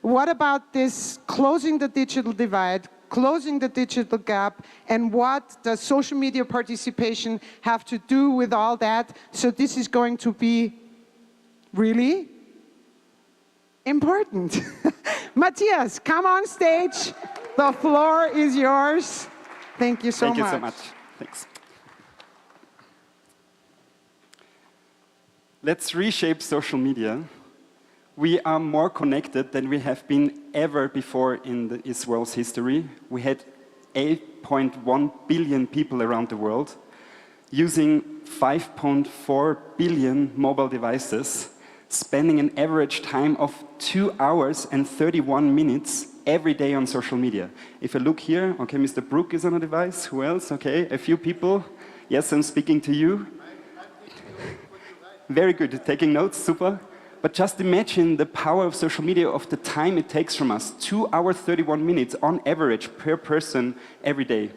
what about this closing the digital divide, closing the digital gap, and what does social media participation have to do with all that? So this is going to be really important. Matthias, come on stage. The floor is yours. Thank you so much. Thank you so much. Thanks. Let's reshape social media. We are more connected than we have been ever before in this world's history. We had 8.1 billion people around the world using 5.4 billion mobile devices, spending an average time of 2 hours and 31 minutes every day on social media. If I look here, okay, Mr. Brook is on a device. Who else? Okay, a few people. Yes, I'm speaking to you. Very good, taking notes, super. But just imagine the power of social media, of the time it takes from us. 2 hours, 31 minutes on average per person every day.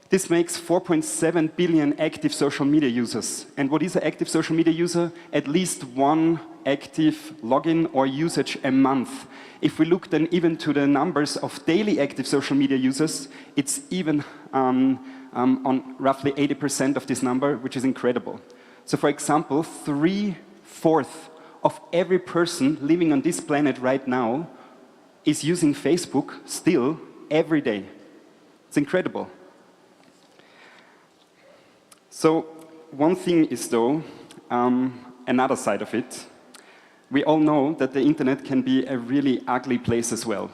This makes 4.7 billion active social media users. And what is an active social media user? At least one active login or usage a month. If we look then even to the numbers of daily active social media users, it's even on roughly 80% of this number, which is incredible. So for example, 3/4 of every person living on this planet right now is using Facebook still every day. It's incredible. So one thing is though, another side of it. We all know that the internet can be a really ugly place as well.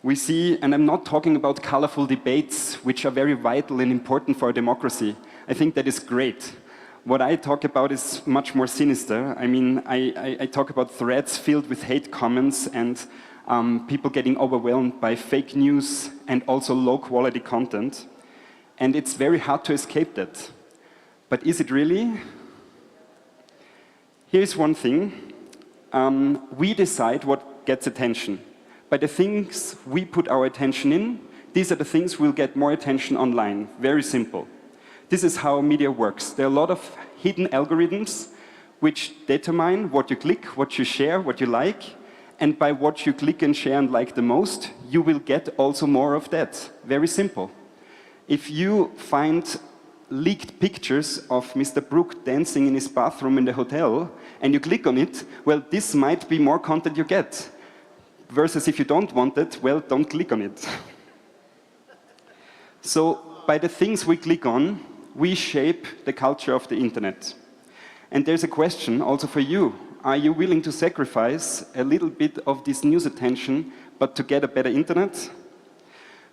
We see, and I'm not talking about colorful debates, which are very vital and important for our democracy. I think that is great. What I talk about is much more sinister. I mean, I talk about threads filled with hate comments and people getting overwhelmed by fake news and also low-quality content. And it's very hard to escape that. But is it really? Here's one thing. We decide what gets attention. By the things we put our attention in, these are the things we'll get more attention online. Very simple. This is how media works. There are a lot of hidden algorithms which determine what you click, what you share, what you like, and by what you click and share and like the most, you will get also more of that. Very simple. If you find leaked pictures of Mr. Brook dancing in his bathroom in the hotel, and you click on it, well, this might be more content you get. Versus if you don't want it, well, don't click on it. So, by the things we click on, we shape the culture of the internet. And there's a question also for you. Are you willing to sacrifice a little bit of this news attention, but to get a better internet?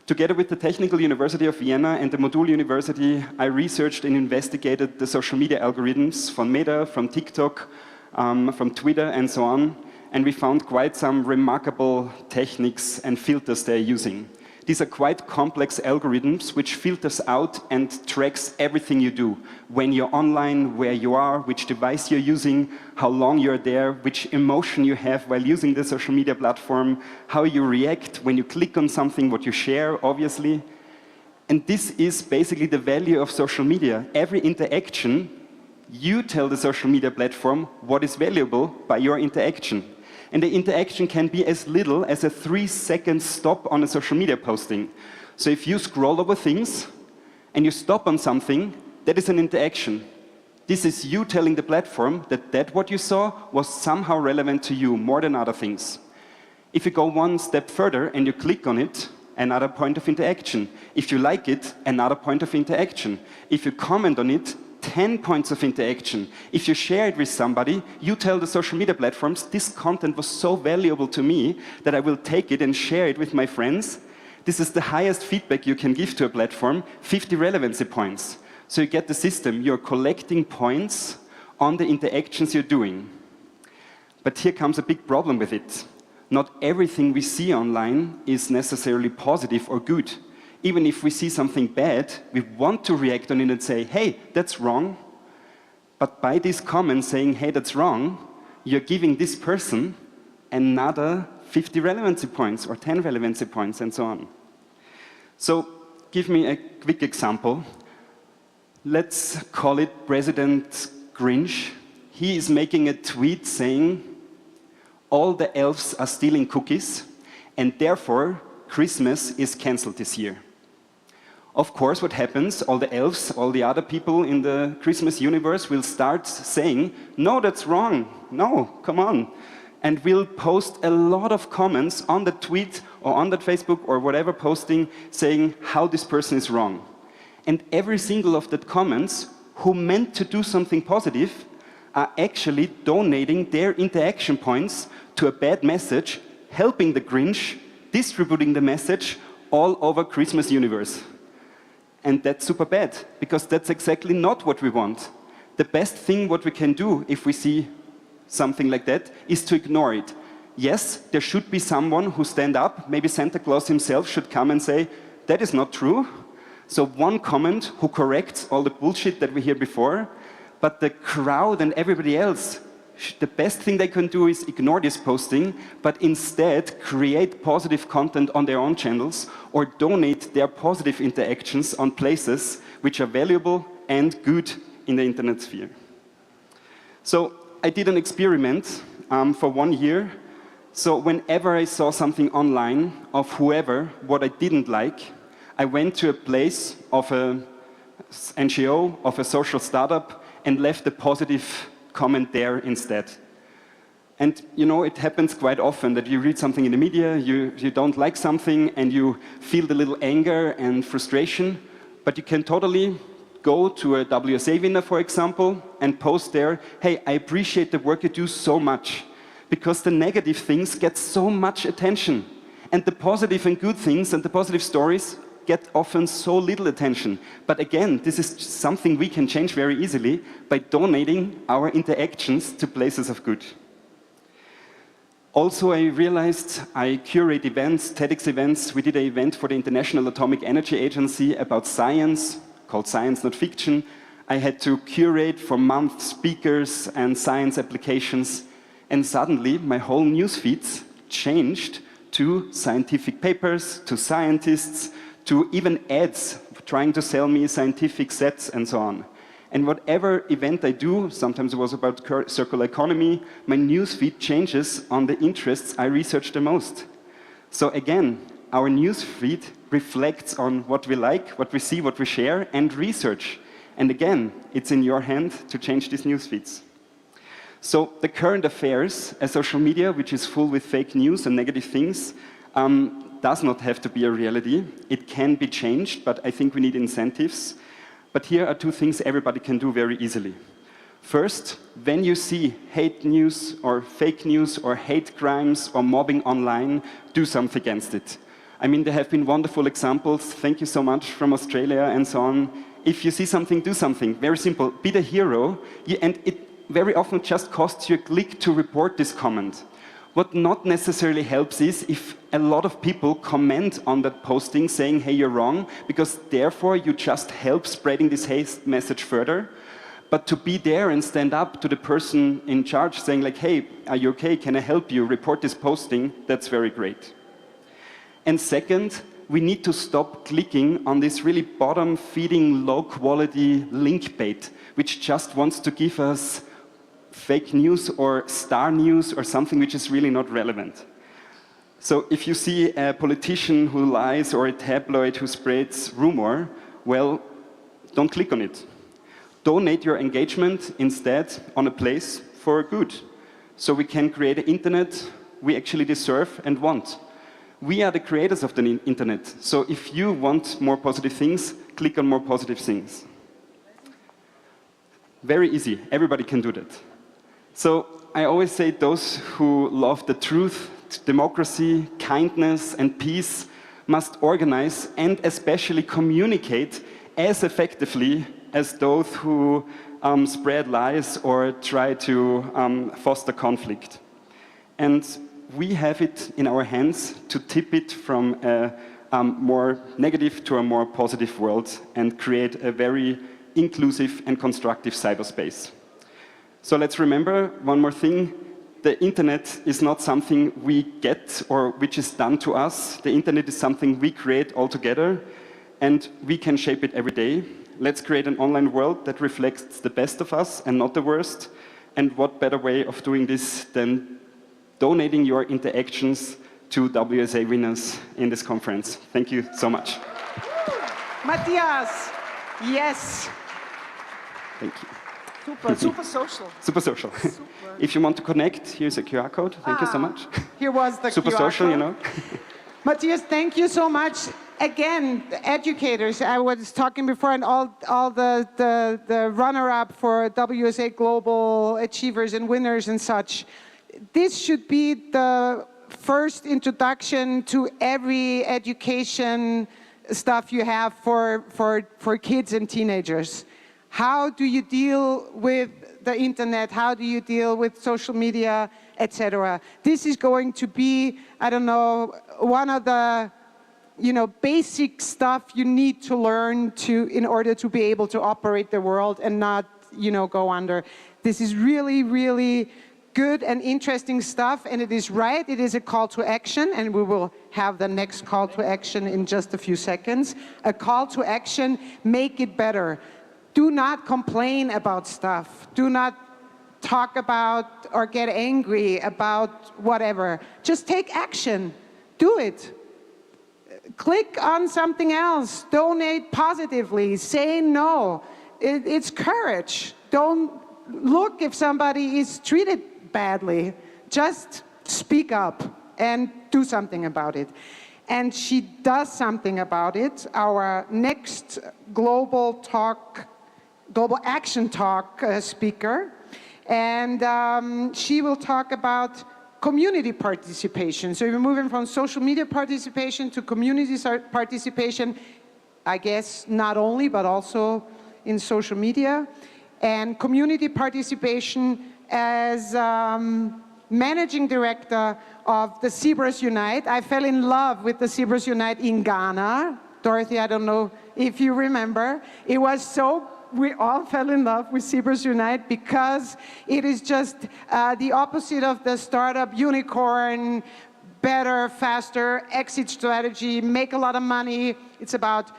Together with the Technical University of Vienna and the Modul University, I researched and investigated the social media algorithms from Meta, from TikTok, from Twitter, and so on. And we found quite some remarkable techniques and filters they're using. These are quite complex algorithms which filters out and tracks everything you do. When you're online, where you are, which device you're using, how long you're there, which emotion you have while using the social media platform, how you react when you click on something, what you share, obviously. And this is basically the value of social media. Every interaction, you tell the social media platform what is valuable by your interaction. And the interaction can be as little as a 3-second stop on a social media posting. So if you scroll over things and you stop on something, that is an interaction. This is you telling the platform that what you saw was somehow relevant to you more than other things. If you go one step further and you click on it, another point of interaction. If you like it, another point of interaction. If you comment on it, 10 points of interaction. If you share it with somebody, you tell the social media platforms, this content was so valuable to me that I will take it and share it with my friends. This is the highest feedback you can give to a platform, 50 relevancy points. So you get the system, you're collecting points on the interactions you're doing. But here comes a big problem with it. Not everything we see online is necessarily positive or good. Even if we see something bad, we want to react on it and say, hey, that's wrong. But by this comment saying, hey, that's wrong, you're giving this person another 50 relevancy points or 10 relevancy points and so on. So give me a quick example. Let's call it President Grinch. He is making a tweet saying, all the elves are stealing cookies, and therefore Christmas is cancelled this year. Of course, what happens, all the elves, all the other people in the Christmas universe will start saying, no, that's wrong, no, come on. And we'll post a lot of comments on the tweet or on that Facebook or whatever posting saying how this person is wrong. And every single of that comments who meant to do something positive are actually donating their interaction points to a bad message, helping the Grinch, distributing the message all over Christmas universe. And that's super bad, because that's exactly not what we want. The best thing what we can do if we see something like that is to ignore it. yes, there should be someone who stand up. Maybe Santa Claus himself should come and say, that is not true. So one comment who corrects all the bullshit that we hear before, but the crowd and everybody else, the best thing they can do is ignore this posting, but instead create positive content on their own channels or donate their positive interactions on places which are valuable and good in the internet sphere. So I did an experiment for 1 year. So whenever I saw something online of whoever, what I didn't like, I went to a place of an NGO, of a social startup, and left a positive comment there instead. And you know, it happens quite often that you read something in the media, you don't like something, and you feel the little anger and frustration, but you can totally go to a WSA winner, for example, and post there, hey, I appreciate the work you do so much, because the negative things get so much attention, and the positive and good things and the positive stories get often so little attention. But again, this is something we can change very easily by donating our interactions to places of good. Also, I realized I curate events, TEDx events. We did an event for the International Atomic Energy Agency about science, called Science Not Fiction. I had to curate for months speakers and science applications. And suddenly, my whole newsfeed changed to scientific papers, to scientists, to even ads trying to sell me scientific sets and so on. And whatever event I do, sometimes it was about circular economy, my newsfeed changes on the interests I research the most. So again, our newsfeed reflects on what we like, what we see, what we share, and research. And again, it's in your hand to change these newsfeeds. So the current affairs, a social media which is full with fake news and negative things, does not have to be a reality. It can be changed, but I think we need incentives. But here are two things everybody can do very easily. First, when you see hate news or fake news or hate crimes or mobbing online, do something against it. I mean, there have been wonderful examples, thank you so much, from Australia and so on. If you see something, do something. Very simple, be the hero, and it very often just costs you a click to report this comment. What not necessarily helps is if a lot of people comment on that posting saying, hey, you're wrong, because therefore you just help spreading this hate message further. But to be there and stand up to the person in charge saying like, hey, are you okay? Can I help you? Report this posting. That's very great. And second, we need to stop clicking on this really bottom-feeding, low-quality link bait, which just wants to give us fake news or star news or something which is really not relevant. So if you see a politician who lies or a tabloid who spreads rumor, well, don't click on it. Donate your engagement instead on a place for good. So we can create an internet we actually deserve and want. We are the creators of the internet. So if you want more positive things, click on more positive things. Very easy. Everybody can do that. So I always say those who love the truth, democracy, kindness, and peace must organize and especially communicate as effectively as those who spread lies or try to foster conflict. And we have it in our hands to tip it from a more negative to a more positive world and create a very inclusive and constructive cyberspace. So let's remember one more thing. The internet is not something we get or which is done to us. The internet is something we create all together, and we can shape it every day. Let's create an online world that reflects the best of us and not the worst. And what better way of doing this than donating your interactions to WSA winners in this conference. Thank you so much. Matthias, yes. Thank you. Super social. Super social. If you want to connect, here's a QR code. Thank you so much. Here was the Super QR social, code. you know. Matthias, thank you so much. Again, the educators, I was talking before, and all the runner-up for WSA Global Achievers and Winners and such. This should be the first introduction to every education stuff you have for kids and teenagers. How do you deal with the internet? How do you deal with social media, etc.? This is going to be, I don't know, one of the basic stuff you need to learn in order to be able to operate the world and not, go under. This is really, really good and interesting stuff, and it is right. It is a call to action, and we will have the next call to action in just a few seconds. A call to action: make it better. Do not complain about stuff. Do not talk about or get angry about whatever. Just take action. Do it. Click on something else. Donate positively. Say no. It's courage. Don't look if somebody is treated badly. Just speak up and do something about it. And she does something about it. Our next global action talk speaker. And she will talk about community participation. So we're moving from social media participation to community participation, I guess not only, but also in social media. And community participation as managing director of the Zebras Unite. I fell in love with the Zebras Unite in Ghana. Dorothy, I don't know if you remember. It was so, we all fell in love with Zebras Unite because it is just the opposite of the startup unicorn, better, faster, exit strategy, make a lot of money. It's about,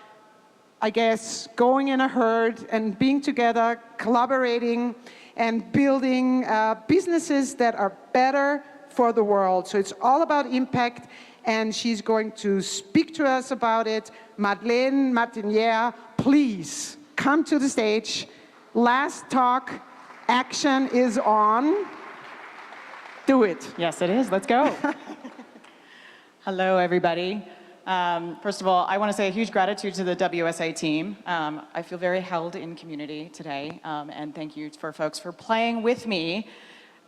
I guess, going in a herd and being together, collaborating, and building businesses that are better for the world. So it's all about impact, and she's going to speak to us about it. Madeleine Martinière, please come to the stage. Last talk, action is on. Do it. Yes, it is. Let's go. Hello, everybody. First of all, I want to say a huge gratitude to the WSA team. I feel very held in community today, and thank you for folks for playing with me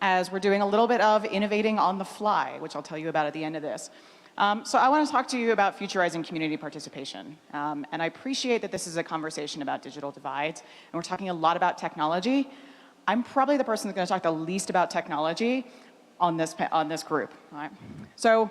as we're doing a little bit of innovating on the fly, which I'll tell you about at the end of this. So I want to talk to you about futurizing community participation. And I appreciate that this is a conversation about digital divides, and we're talking a lot about technology. I'm probably the person that's going to talk the least about technology on this group. All right? So,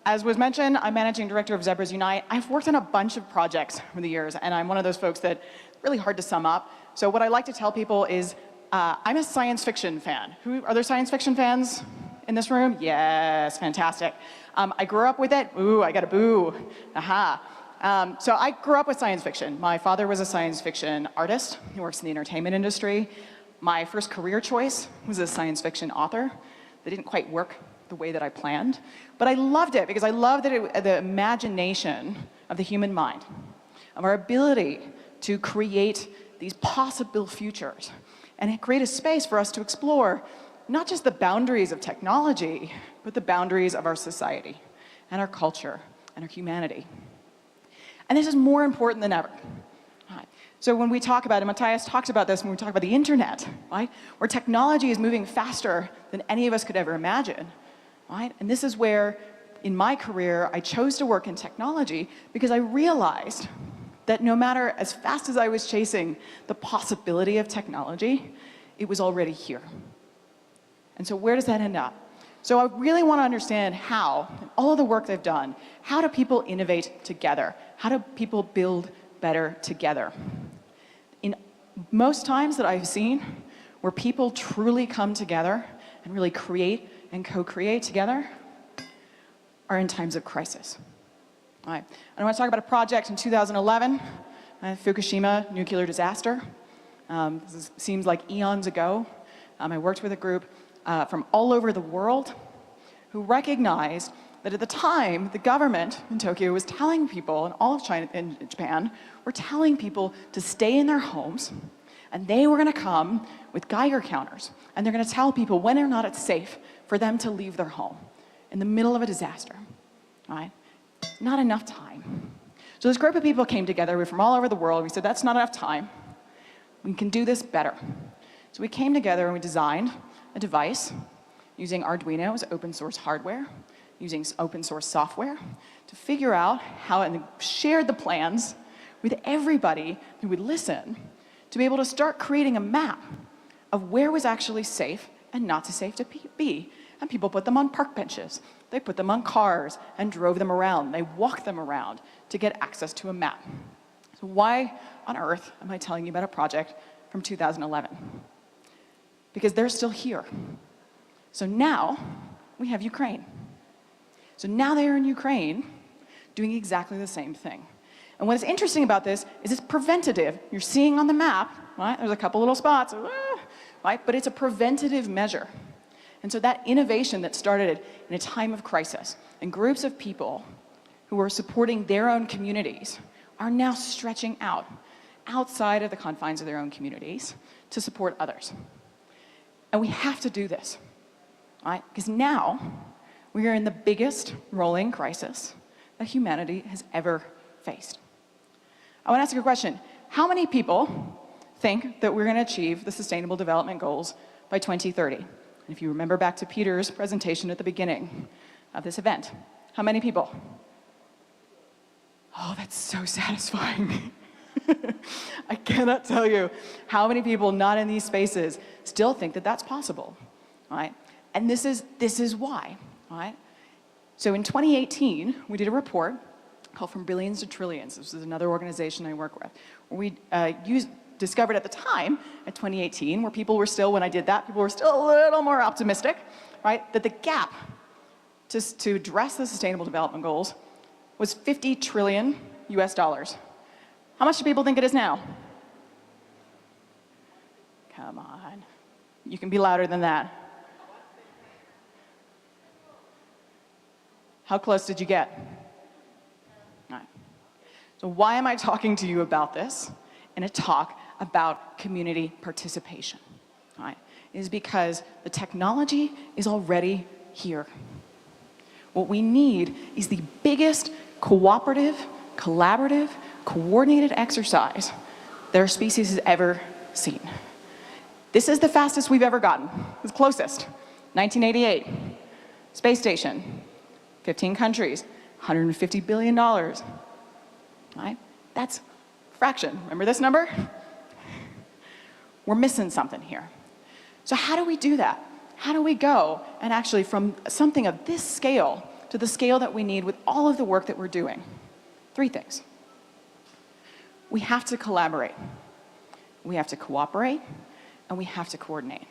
as was mentioned, I'm managing director of Zebras Unite. I've worked on a bunch of projects over the years, and I'm one of those folks that really hard to sum up. So what I like to tell people is I'm a science fiction fan. Are there science fiction fans in this room? Yes, fantastic. I grew up with it. Ooh, I got a boo. Aha. So I grew up with science fiction. My father was a science fiction artist. He works in the entertainment industry. My first career choice was a science fiction author. That didn't quite work the way that I planned. But I loved it because I loved the imagination of the human mind, of our ability to create these possible futures and create a space for us to explore not just the boundaries of technology, but the boundaries of our society and our culture and our humanity. And this is more important than ever. Right. So when we talk about it, Matthias talks about this when we talk about the internet, right? Where technology is moving faster than any of us could ever imagine, right? And this is where, in my career, I chose to work in technology because I realized that no matter as fast as I was chasing the possibility of technology, it was already here. And so where does that end up? So I really want to understand how, in all of the work they've done, how do people innovate together? How do people build better together? In most times that I've seen where people truly come together and really create and co-create together are in times of crisis. All right. And I want to talk about a project in 2011, Fukushima nuclear disaster. Seems like eons ago. I worked with a group from all over the world who recognized that at the time, the government in Tokyo was telling people, and all of China and Japan were telling people to stay in their homes, and they were going to come with Geiger counters, and they're going to tell people when or not it's safe for them to leave their home in the middle of a disaster. All right? Not enough time. So this group of people came together. We're from all over the world. We said, that's not enough time. We can do this better. So we came together and we designed a device using Arduino as open source hardware, using open source software to figure out how, and shared the plans with everybody who would listen to be able to start creating a map of where was actually safe and not so safe to be. And people put them on park benches. They put them on cars and drove them around. They walked them around to get access to a map. So why on earth am I telling you about a project from 2011? Because they're still here. So now we have Ukraine. So now they are in Ukraine doing exactly the same thing. And what is interesting about this is it's preventative. You're seeing on the map, right? There's a couple little spots, right? But it's a preventative measure. And so that innovation that started in a time of crisis, and groups of people who are supporting their own communities are now stretching out outside of the confines of their own communities to support others. And we have to do this, right? Because now we are in the biggest rolling crisis that humanity has ever faced. I want to ask you a question. How many people think that we're going to achieve the Sustainable Development Goals by 2030? And if you remember back to Peter's presentation at the beginning of this event, how many people? Oh, that's so satisfying. I cannot tell you how many people not in these spaces still think that that's possible, right? And this is why, right? So in 2018, we did a report called From Billions to Trillions. This is another organization I work with, where we discovered at the time, in 2018, where people were still, when I did that, people were still a little more optimistic, right? That the gap to address the Sustainable Development Goals was $50 trillion US dollars. How much do people think it is now? Come on. You can be louder than that. How close did you get? All right. So why am I talking to you about this in a talk about community participation? All right. It is because the technology is already here. What we need is the biggest cooperative, collaborative, coordinated exercise that our species has ever seen. This is the fastest we've ever gotten. It's the closest. 1988, space station, 15 countries, $150 billion. Right? That's a fraction. Remember this number? We're missing something here. So how do we do that? How do we go and actually from something of this scale to the scale that we need with all of the work that we're doing? 3 things. We have to collaborate, we have to cooperate, and we have to coordinate.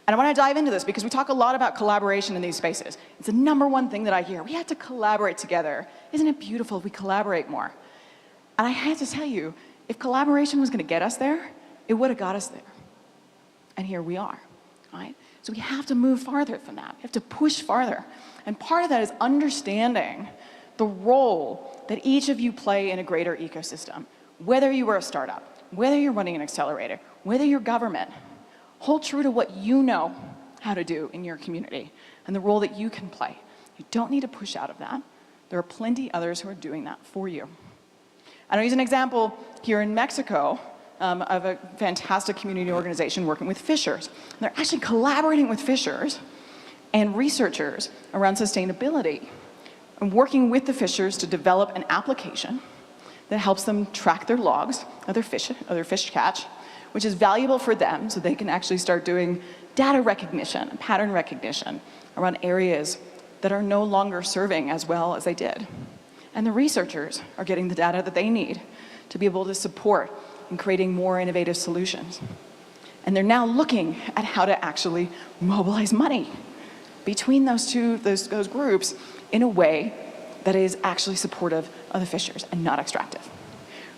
And I want to dive into this because we talk a lot about collaboration in these spaces. It's the #1 thing that I hear. We have to collaborate together. Isn't it beautiful if we collaborate more? And I had to tell you, if collaboration was going to get us there, it would have got us there. And here we are, right? So we have to move farther from that. We have to push farther. And part of that is understanding the role that each of you play in a greater ecosystem. Whether you are a startup, whether you're running an accelerator, whether you're government, hold true to what you know how to do in your community and the role that you can play. You don't need to push out of that. There are plenty others who are doing that for you. And I'll use an example here in Mexico of a fantastic community organization working with fishers. And they're actually collaborating with fishers and researchers around sustainability and working with the fishers to develop an application that helps them track their logs of their fish catch, which is valuable for them so they can actually start doing data recognition and pattern recognition around areas that are no longer serving as well as they did. And the researchers are getting the data that they need to be able to support in creating more innovative solutions. And they're now looking at how to actually mobilize money between those groups in a way that is actually supportive of the fishers and not extractive.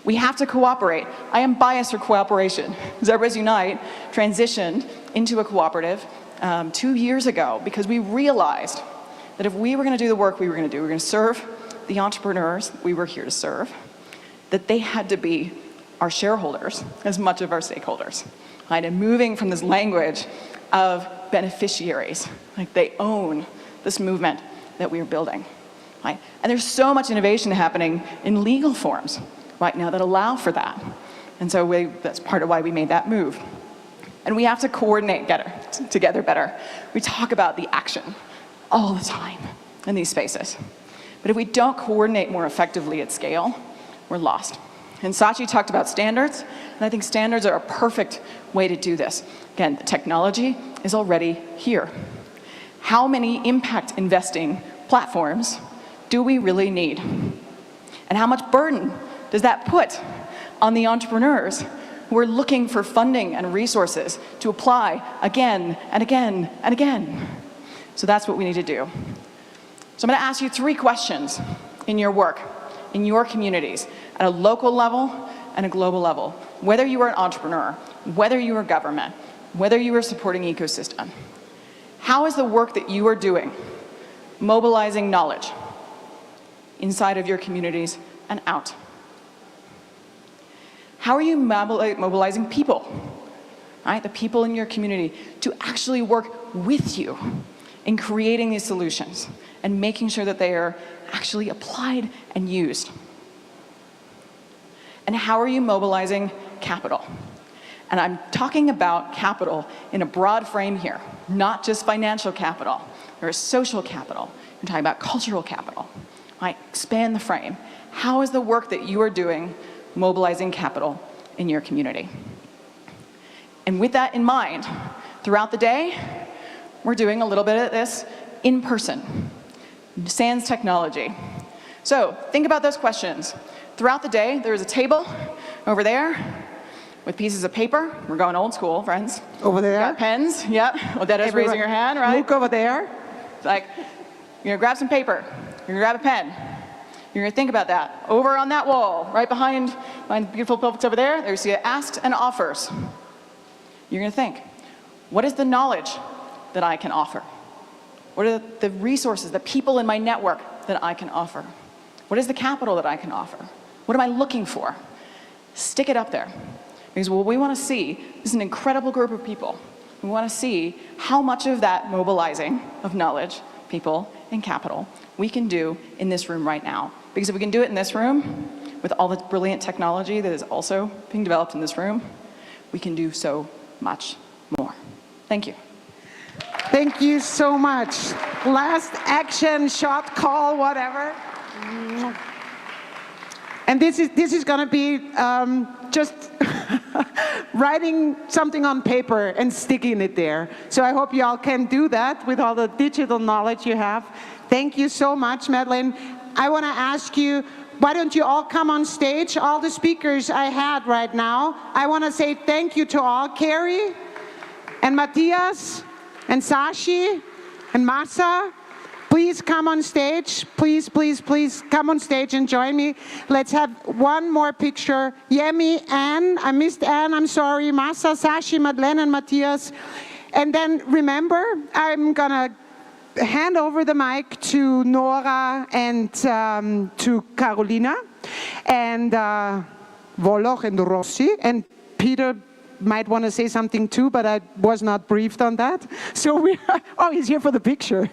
We have to cooperate. I am biased for cooperation. Zebras Unite transitioned into a cooperative 2 years ago because we realized that if we were going to do the work we were going to do, we were going to serve the entrepreneurs we were here to serve, that they had to be our shareholders as much of our stakeholders. Right? And moving from this language of beneficiaries, like they own this movement that we are building. Right? And there's so much innovation happening in legal forms right now that allow for that. And so that's part of why we made that move. And we have to coordinate together better. We talk about the action all the time in these spaces. But if we don't coordinate more effectively at scale, we're lost. And Sachi talked about standards. And I think standards are a perfect way to do this. Again, the technology is already here. How many impact investing platforms do we really need? And how much burden does that put on the entrepreneurs who are looking for funding and resources to apply again and again and again? So that's what we need to do. So I'm going to ask you 3 questions in your work, in your communities, at a local level and a global level. Whether you are an entrepreneur, whether you are government, whether you are supporting ecosystem, how is the work that you are doing mobilizing knowledge inside of your communities and out? How are you mobilizing people, right? The people in your community to actually work with you in creating these solutions and making sure that they are actually applied and used? And how are you mobilizing capital? And I'm talking about capital in a broad frame here, not just financial capital. There is social capital. I'm talking about cultural capital. Right? Expand the frame. How is the work that you are doing mobilizing capital in your community? And with that in mind, throughout the day, we're doing a little bit of this in person, sans technology. So think about those questions. Throughout the day, there is a table over there with pieces of paper. We're going old school, friends. Over there? Got pens, yep. Odetta's raising her hand, right? Look over there. It's like, you're gonna grab some paper, you're gonna grab a pen, you're gonna think about that. Over on that wall, right behind the beautiful folks over there you see asks and offers. You're gonna think, what is the knowledge that I can offer? What are the resources, the people in my network that I can offer? What is the capital that I can offer? What am I looking for? Stick it up there. Because what we want to see is an incredible group of people. We want to see how much of that mobilizing of knowledge, people, and capital we can do in this room right now. Because if we can do it in this room, with all the brilliant technology that is also being developed in this room, we can do so much more. Thank you. Thank you so much. Last action, shot, call, whatever. And this is going to be just writing something on paper and sticking it there. So I hope you all can do that with all the digital knowledge you have. Thank you so much, Madeleine. I want to ask you, why don't you all come on stage? All the speakers I had right now. I want to say thank you to all. Carrie and Matthias and Sashi and Masa. Please come on stage. Please, please, please come on stage and join me. Let's have one more picture. Yemi, Anne, I missed Anne, I'm sorry. Masa, Sashi, Madeleine, and Matthias. And then remember, I'm gonna hand over the mic to Nora and to Carolina and Woloch and Rossi, and Peter might want to say something too, but I was not briefed on that. So we are, oh, he's here for the picture. Just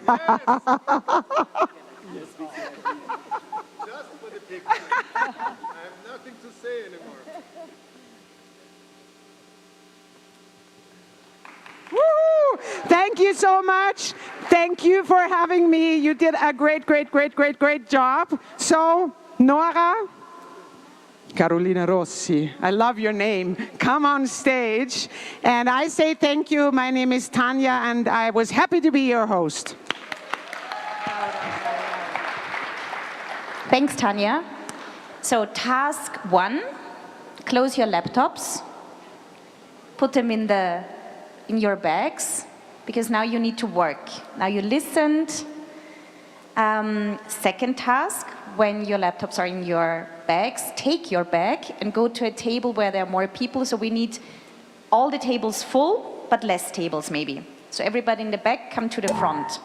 for the picture. I have nothing to say anymore. Woo! Thank you so much. Thank you for having me. You did a great, great, great, great, great job. So, Nora, Carolina Rossi, I love your name. Come on stage. And I say thank you. My name is Tanya, and I was happy to be your host. Thanks, Tanya. So task 1, close your laptops, put them in your bags, because now you need to work. Now you listened. Second task, when your laptops are in your bags, take your bag and go to a table where there are more people. So we need all the tables full, but less tables maybe. So everybody in the back, come to the front.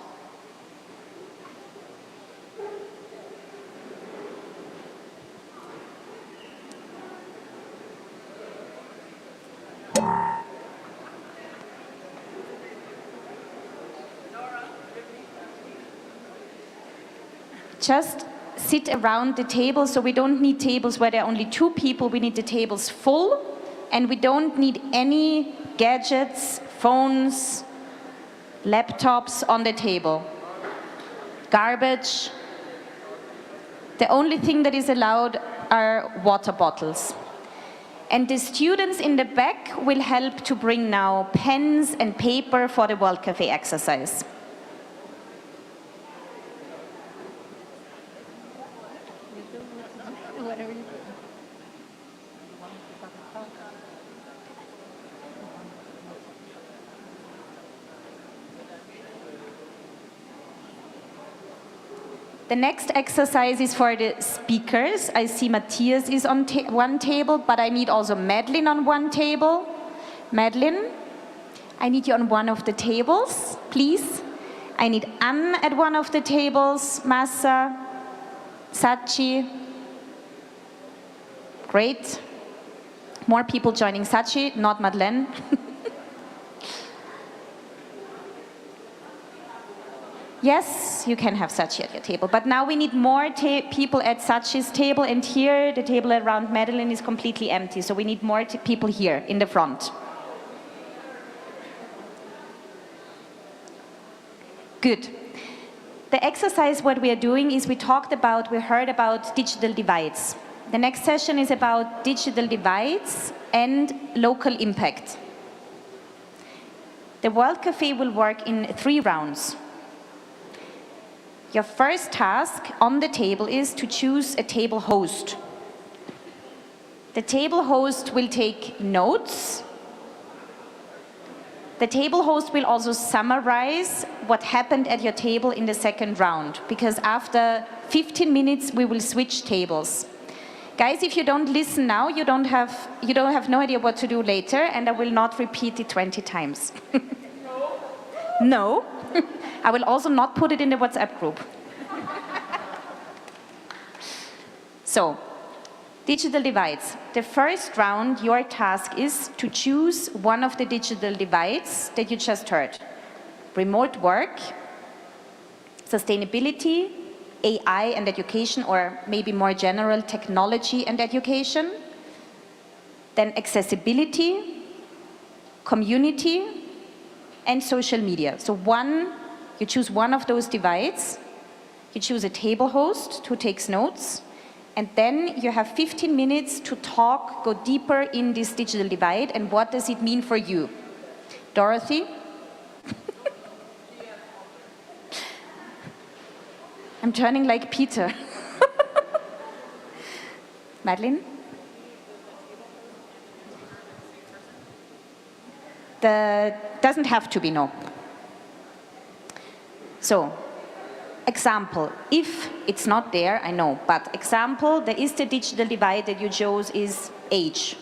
Just sit around the table, so we don't need tables where there are only 2 people, we need the tables full, and we don't need any gadgets, phones, laptops on the table. Garbage. The only thing that is allowed are water bottles. And the students in the back will help to bring now pens and paper for the World Cafe exercise. The next exercise is for the speakers. I see Matthias is on one table, but I need also Madeline on one table. Madeline, I need you on one of the tables, please. I need Anne at one of the tables, Massa, Sachi. Great. More people joining Sachi, not Madeleine. Yes, you can have Sachi at your table, but now we need more people at Sachi's table, and here the table around Madeline is completely empty, so we need more people here in the front. Good. The exercise, what we are doing is we heard about digital divides. The next session is about digital divides and local impact. The World Cafe will work in 3 rounds. Your first task on the table is to choose a table host. The table host will take notes. The table host will also summarize what happened at your table in the second round, because after 15 minutes we will switch tables. Guys, if you don't listen now, you don't have no idea what to do later, and I will not repeat it 20 times. No. I will also not put it in the WhatsApp group. So, digital divides. The first round, your task is to choose one of the digital divides that you just heard. Remote work, sustainability, AI and education, or maybe more general technology and education. Then accessibility, community, and social media. So you choose one of those divides, you choose a table host who takes notes, and then you have 15 minutes to talk, go deeper in this digital divide, and what does it mean for you? Dorothy? I'm turning like Peter. Madeline? Doesn't have to be, no. So, example, if it's not there, I know, but example, there is the digital divide that you chose is age.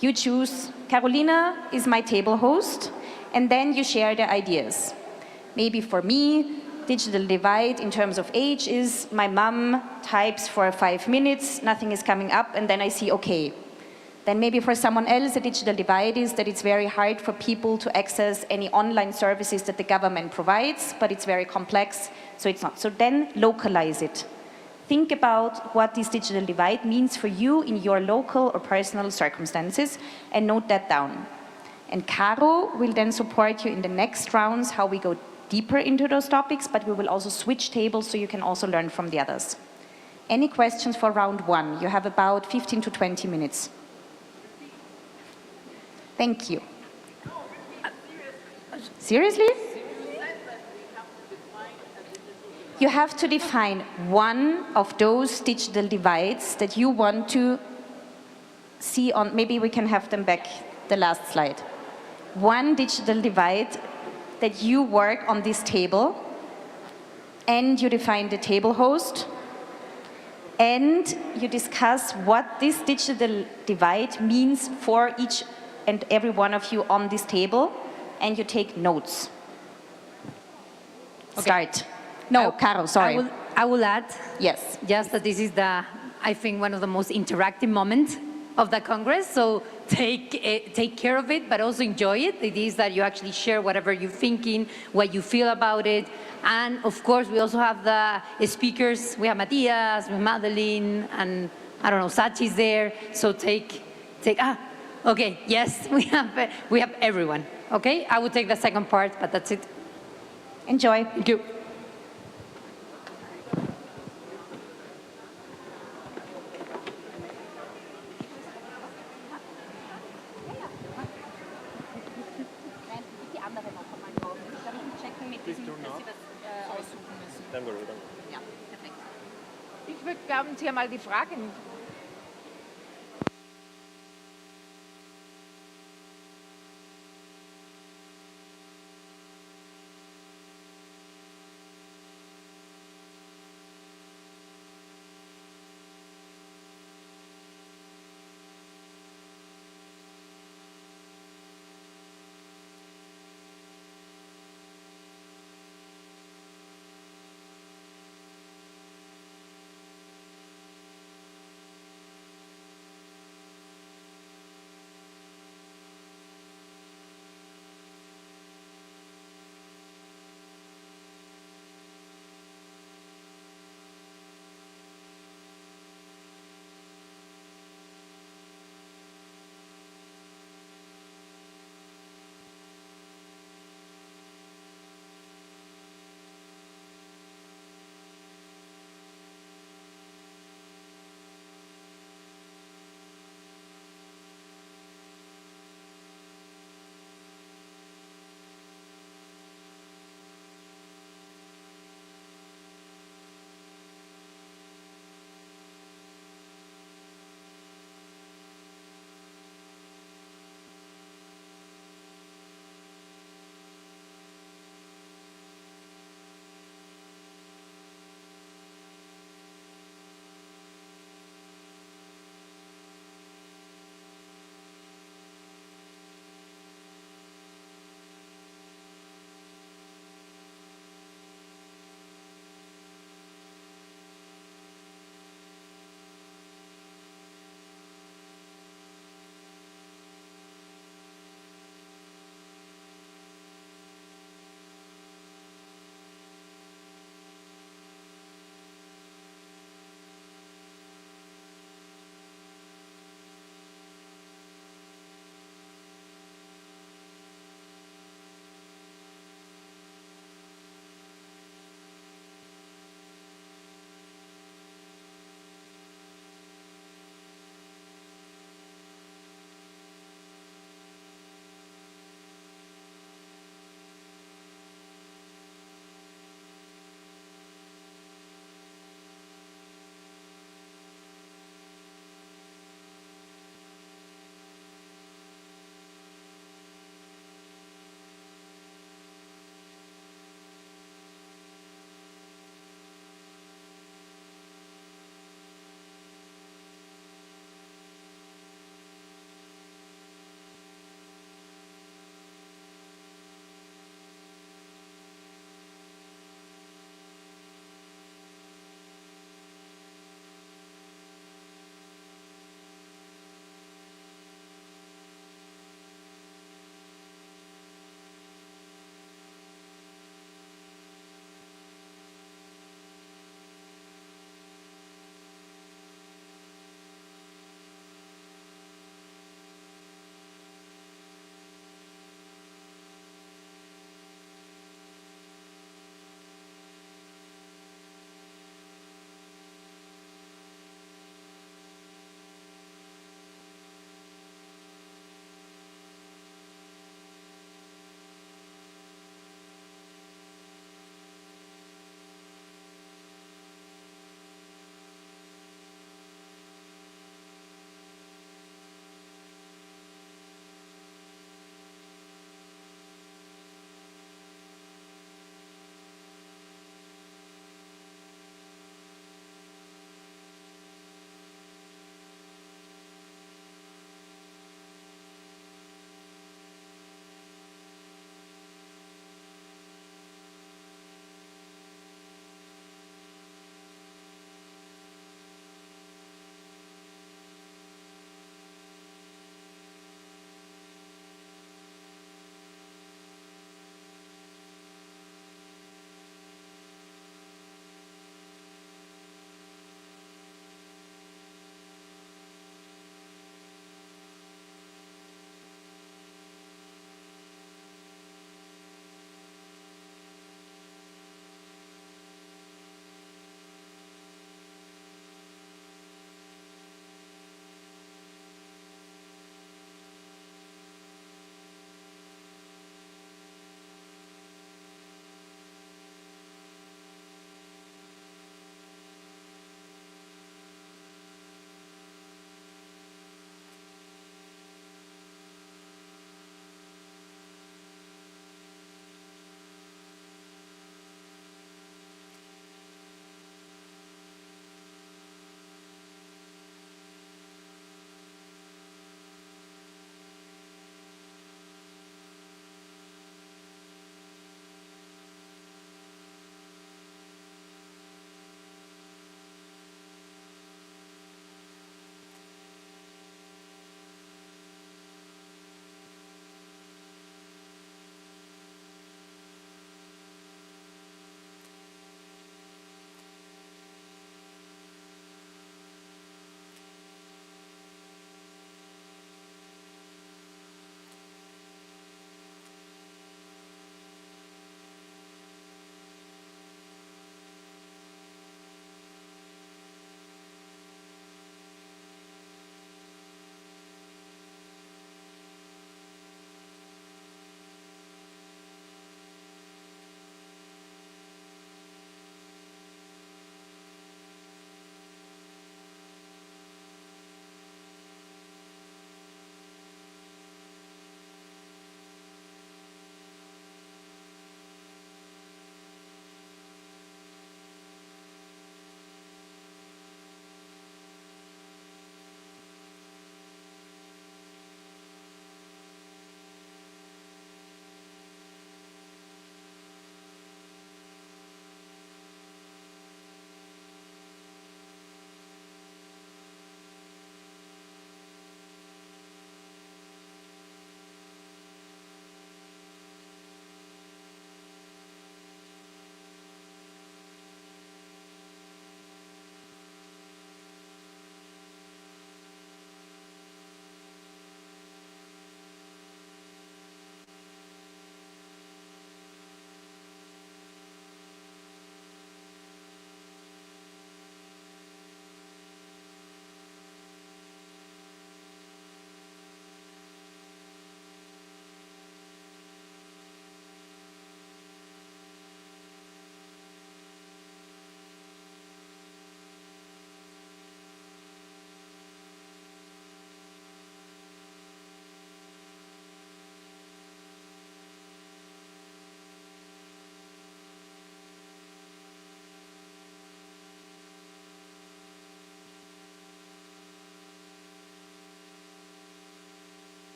You choose, Carolina is my table host, and then you share the ideas. Maybe for me, digital divide in terms of age is my mom types for 5 minutes, nothing is coming up, and then I see, okay. Then maybe for someone else, a digital divide is that it's very hard for people to access any online services that the government provides, but it's very complex, so it's not. So then localize it. Think about what this digital divide means for you in your local or personal circumstances, and note that down. And Caro will then support you in the next rounds, how we go deeper into those topics, but we will also switch tables so you can also learn from the others. Any questions for round 1? You have about 15 to 20 minutes. Thank you. Seriously? You have to define one of those digital divides that you want to see on, maybe we can have them back, the last slide. One digital divide that you work on this table, and you define the table host, and you discuss what this digital divide means for each and every one of you on this table, and you take notes. Okay. Start. No, Caro, sorry. I will add, yes, just that this is I think, one of the most interactive moments of the Congress, so take care of it, but also enjoy it. It is that you actually share whatever you're thinking, what you feel about it, and of course we also have the speakers. We have Matthias, we have Madeline, and I don't know, Sachi's there, so okay, yes, we have everyone, okay? I will take the second part, but that's it. Enjoy. Thank you. Dann wohl, dann. Ja, perfekt. Ich würde gerne hier mal die Fragen.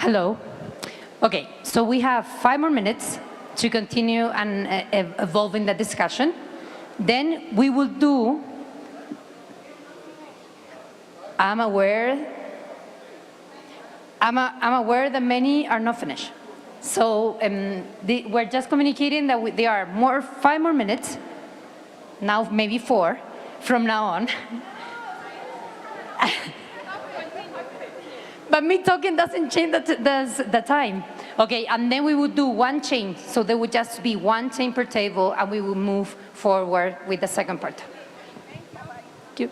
Hello. Okay, so we have 5 more minutes to continue and evolving the discussion. Then we will do, I'm aware that many are not finished. So we're just communicating that there are 5 more minutes, now maybe 4, from now on. But me talking doesn't change the time. Okay, and then we would do one chain. So there would just be one chain per table, and we will move forward with the second part. Thank you.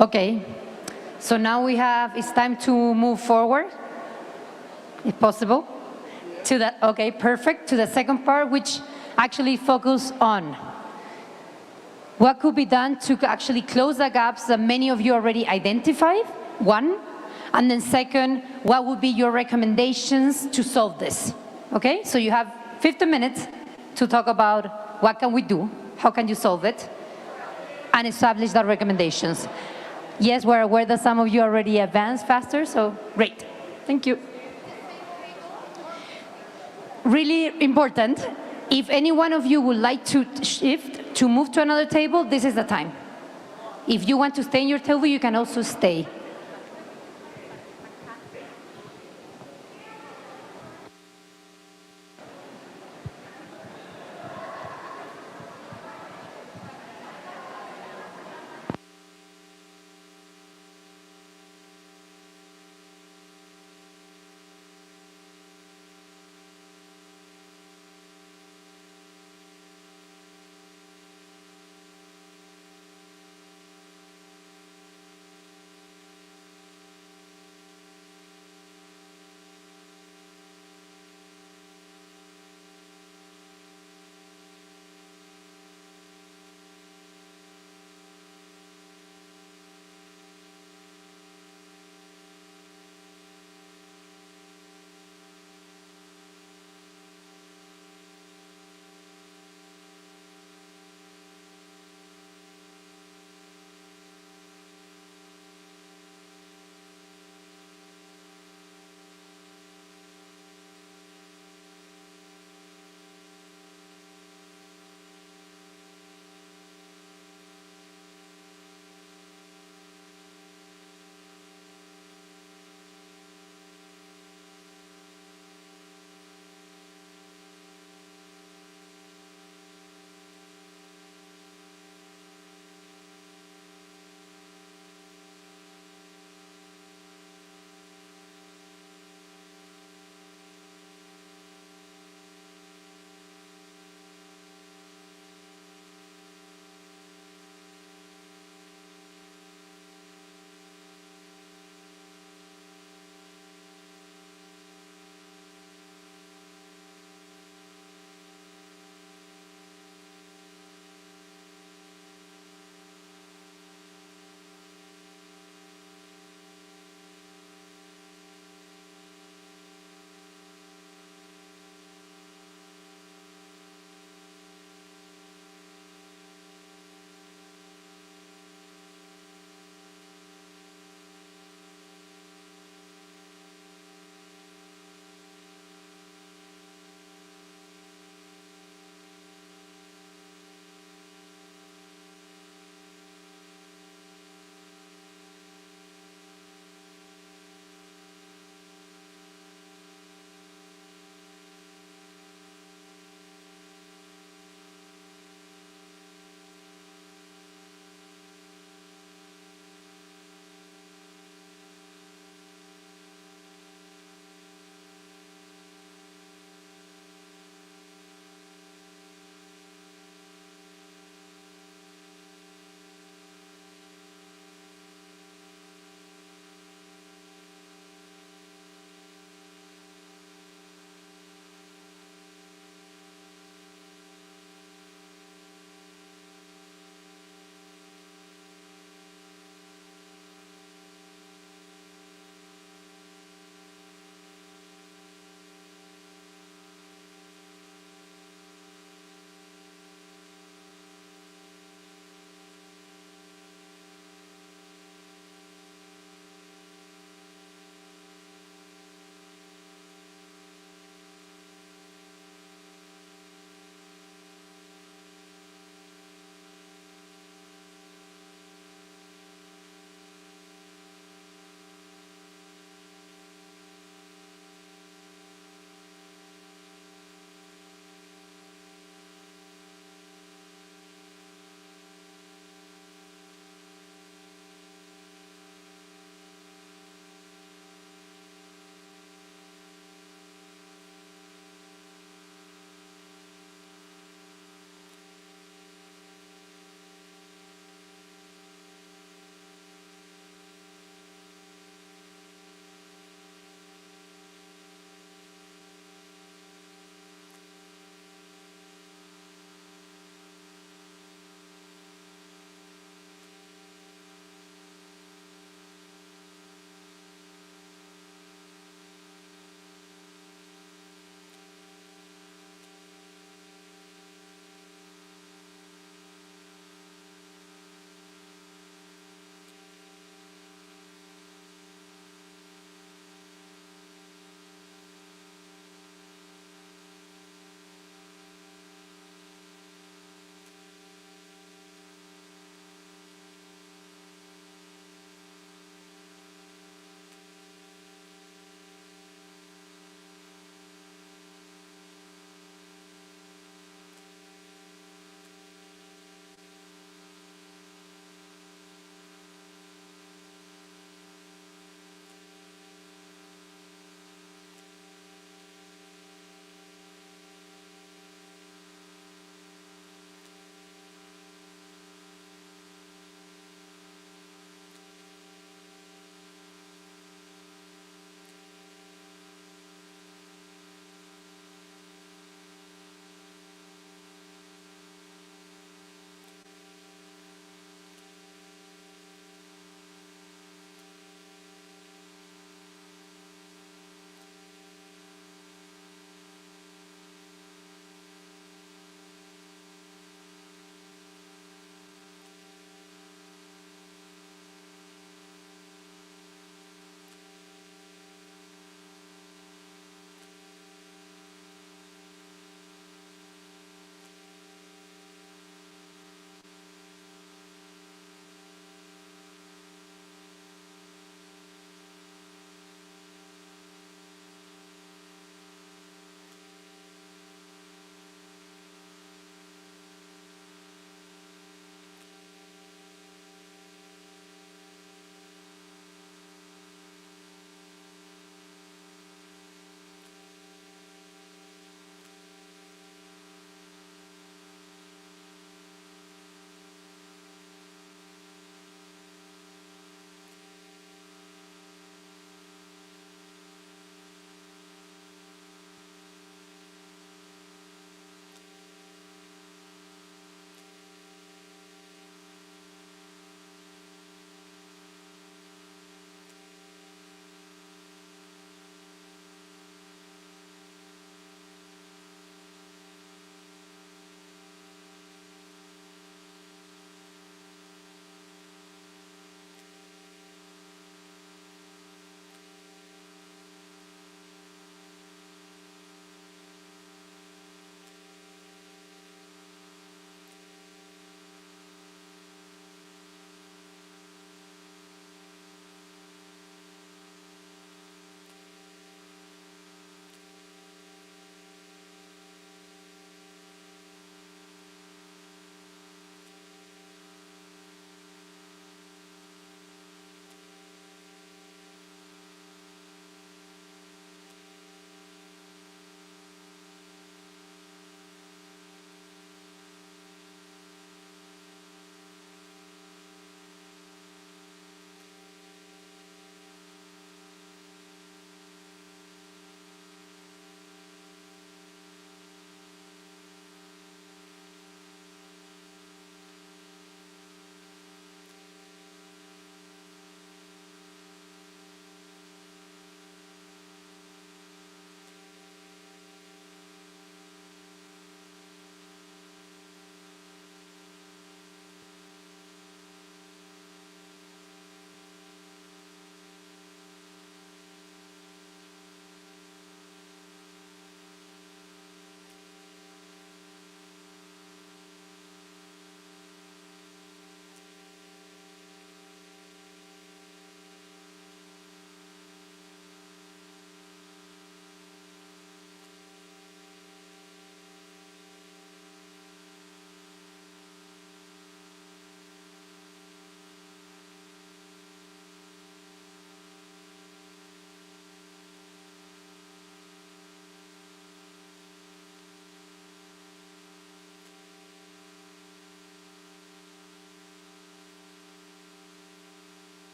Okay. So now it's time to move forward, if possible. Okay, perfect. To the second part, which actually focus on what could be done to actually close the gaps that many of you already identified, one. And then second, what would be your recommendations to solve this? Okay, so you have 15 minutes to talk about what can we do, how can you solve it, and establish the recommendations. Yes, we're aware that some of you already advanced faster, so great. Thank you. Really important, if any one of you would like to shift, to move to another table, this is the time. If you want to stay in your table, you can also stay.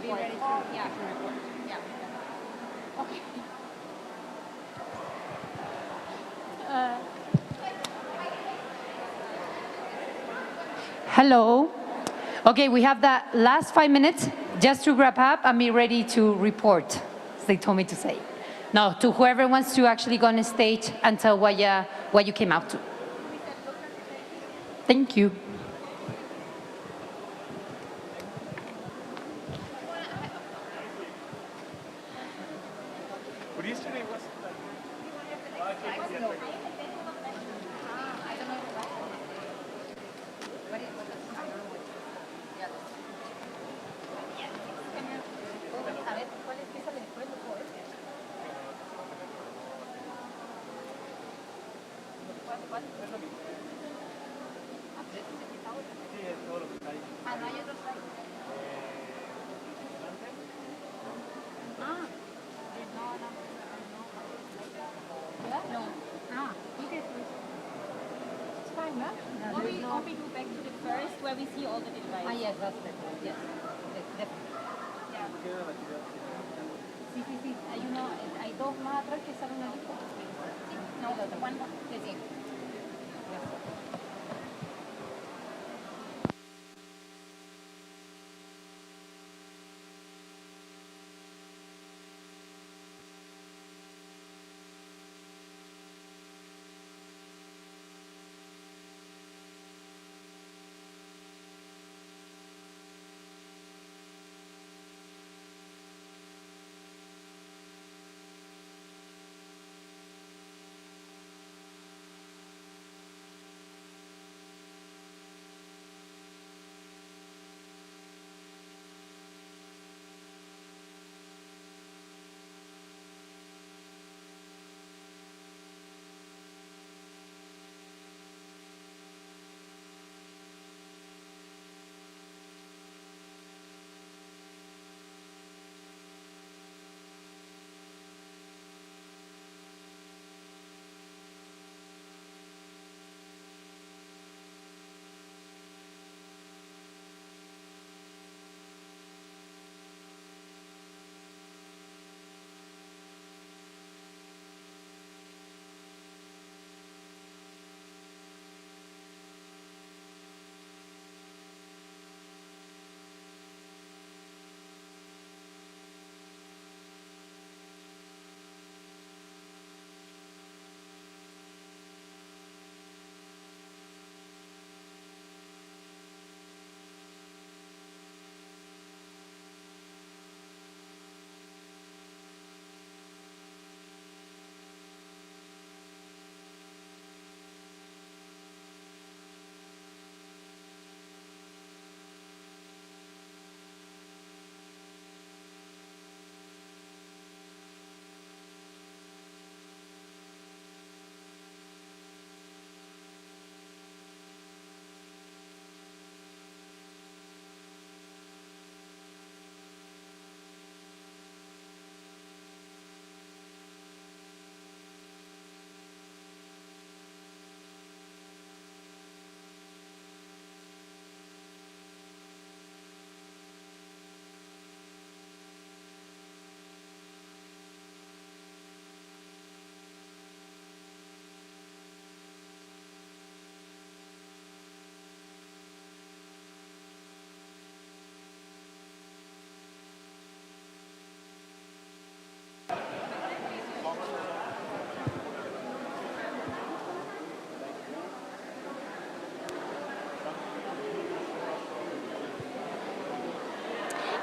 be ready to, yeah. Yeah. Okay. Hello. Okay, we have the last 5 minutes just to wrap up and be ready to report, as they told me to say. Now, to whoever wants to actually go on stage and tell what you came out to. Thank you. Or we go back to the first where we see all the devices. Yes, that's better. Yes, definitely. Yeah. Sí, sí, sí. Hay uno, hay dos más atrás que salen una lista. Sí, no, the one more. Sí, sí.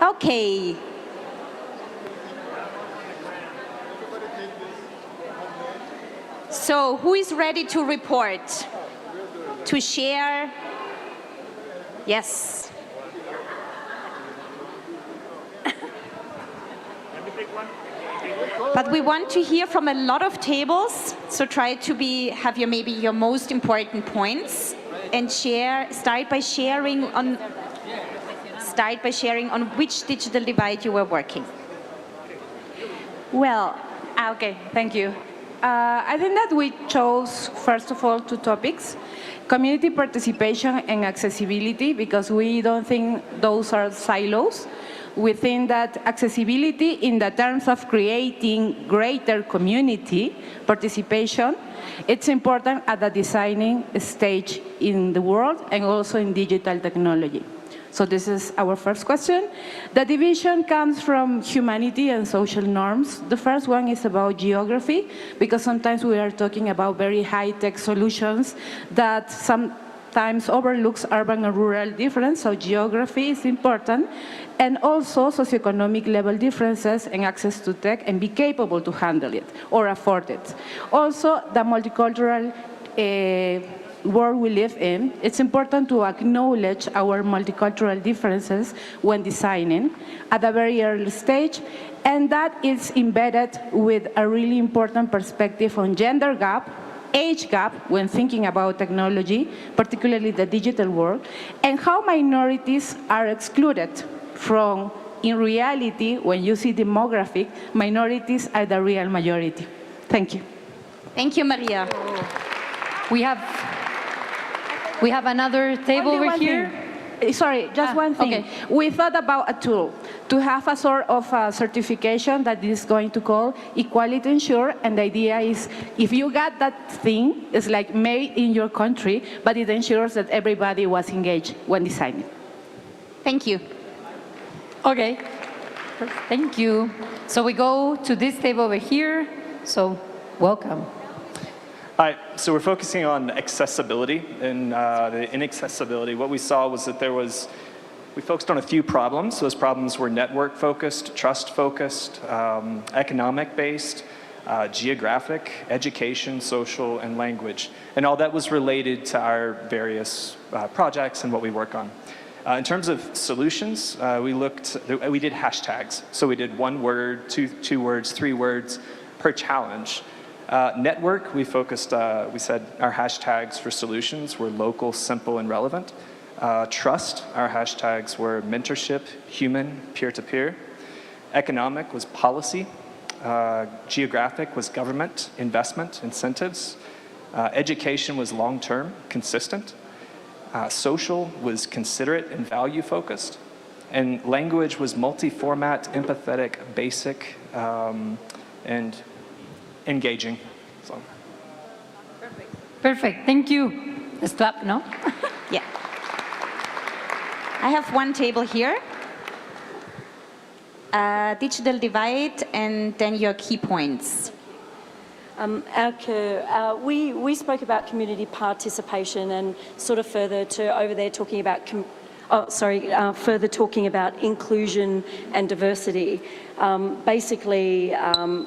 Okay. So who is ready to report? To share? Yes. But we want to hear from a lot of tables, so try to have maybe your most important points and start by sharing on which digital divide you were working. Well, okay, thank you. I think that we chose, first of all, two topics: community participation and accessibility, because we don't think those are silos, we think that accessibility in the terms of creating greater community participation, it's important at the designing stage in the world and also in digital technology. So this is our first question. The division comes from humanity and social norms. The first one is about geography, because sometimes we are talking about very high-tech solutions that sometimes overlooks urban and rural difference, so geography is important, and also socioeconomic level differences and access to tech and be capable to handle it or afford it. Also, the multicultural world we live in, it's important to acknowledge our multicultural differences when designing at a very early stage, and that is embedded with a really important perspective on gender gap, age gap when thinking about technology, particularly the digital world, and how minorities are excluded from, in reality, when you see demographic, minorities are the real majority. Thank you. Thank you, Maria. We have another table Only over one here. thing. Sorry, just one thing. Okay. We thought about a tool to have a sort of a certification that is going to call Equality Ensure, and the idea is if you got that thing, it's like made in your country, but it ensures that everybody was engaged when designing. Thank you. Okay. Thank you. So we go to this table over here. So welcome. Hi, so we're focusing on accessibility and the inaccessibility. What we saw was that we focused on a few problems. Those problems were network focused, trust focused, economic based, geographic, education, social, and language. And all that was related to our various projects and what we work on. In terms of solutions, we did hashtags. So we did 1 word, two words, 3 words per challenge. Network, we focused, we said our hashtags for solutions were local, simple, and relevant. Trust, our hashtags were mentorship, human, peer-to-peer. Economic was policy. Geographic was government, investment, incentives. Education was long-term, consistent. Social was considerate and value-focused. And language was multi-format, empathetic, basic, and engaging. So. Perfect. Thank you. Let's clap, no? Yeah. I have one table here. Digital divide, and then your key points. We spoke about community participation and sort of further to over there talking about further talking about inclusion and diversity. Basically,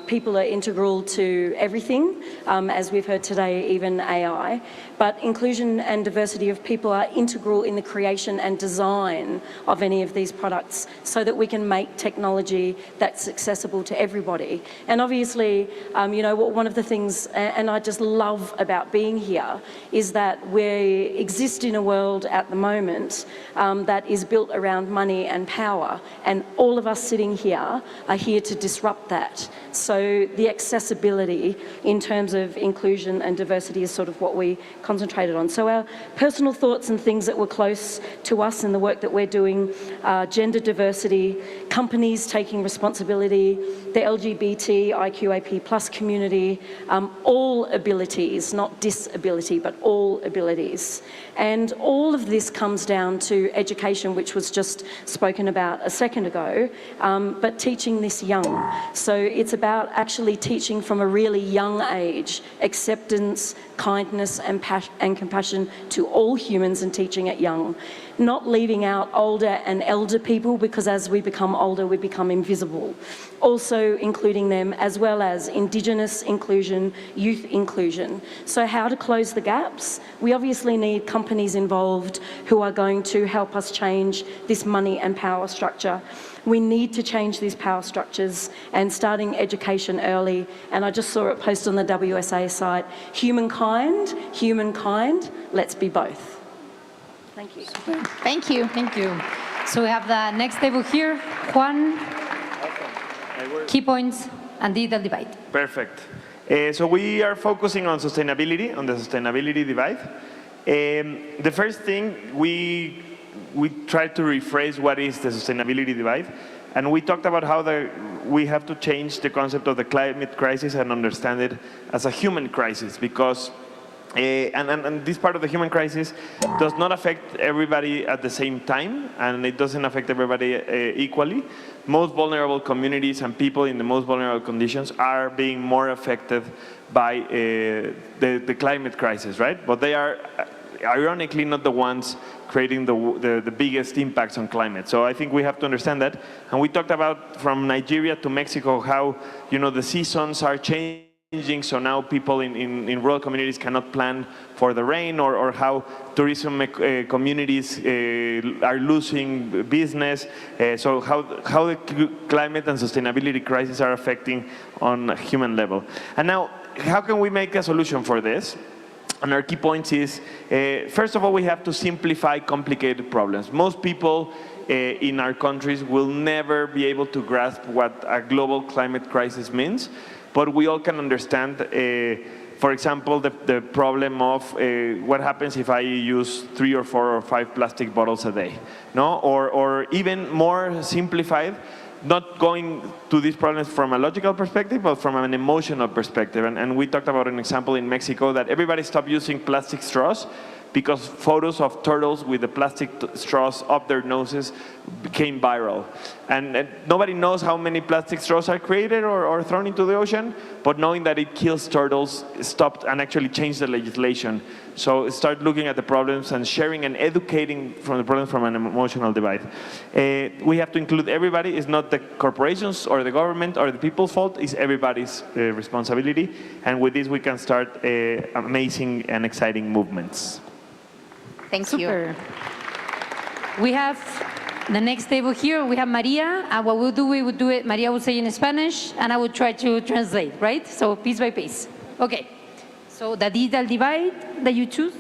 people are integral to everything, as we've heard today, even AI. But inclusion and diversity of people are integral in the creation and design of any of these products so that we can make technology that's accessible to everybody. And obviously, you know, one of the things, and I just love about being here, is that we exist in a world at the moment that is built around money and power. And all of us sitting here are here to disrupt that. So the accessibility in terms of inclusion and diversity is sort of what we concentrated on. So our personal thoughts and things that were close to us in the work that we're doing, gender diversity, companies taking responsibility, the LGBTIQAP+ community, all abilities, not disability, but all abilities. And all of this comes down to education, which was just spoken about a second ago, but teaching this young. So it's about actually teaching from a really young age, acceptance, kindness and compassion to all humans, and teaching it young. Not leaving out older and elder people, because as we become older, we become invisible. Also including them, as well as Indigenous inclusion, youth inclusion. So how to close the gaps? We obviously need companies involved who are going to help us change this money and power structure. We need to change these power structures, and starting education early. And I just saw it posted on the WSA site, humankind, let's be both. Thank you. Thank you. Thank you. So we have the next table here. Juan, key points and digital divide. Perfect. So we are focusing on sustainability, on the sustainability divide. The first thing, we we tried to rephrase what is the sustainability divide. And we talked about how we have to change the concept of the climate crisis and understand it as a human crisis, because and this part of the human crisis does not affect everybody at the same time, and it doesn't affect everybody equally. Most vulnerable communities and people in the most vulnerable conditions are being more affected by the climate crisis, right? But they are ironically not the ones creating the biggest impacts on climate. So I think we have to understand that. And we talked about from Nigeria to Mexico how, the seasons are changing. So now people in rural communities cannot plan for the rain, or how tourism communities are losing business. So how the climate and sustainability crisis are affecting on a human level. And now, how can we make a solution for this? And our key points is, first of all, we have to simplify complicated problems. Most people in our countries will never be able to grasp what a global climate crisis means, but we all can understand, for example, the problem of what happens if I use 3 or 4 or 5 plastic bottles a day, no? Or even more simplified, not going to these problems from a logical perspective, but from an emotional perspective. And we talked about an example in Mexico that everybody stopped using plastic straws because photos of turtles with the plastic straws up their noses became viral. And nobody knows how many plastic straws are created or thrown into the ocean, but knowing that it kills turtles stopped and actually changed the legislation. So start looking at the problems and sharing and educating from the problems from an emotional divide. We have to include everybody. It's not the corporations or the government or the people's fault. It's everybody's responsibility. And with this, we can start amazing and exciting movements. Thank you. We have the next table here. We have Maria, and what we'll do, we would do it, Maria will say in Spanish, and I will try to translate, right? So piece by piece. Okay. So the digital divide that you choose.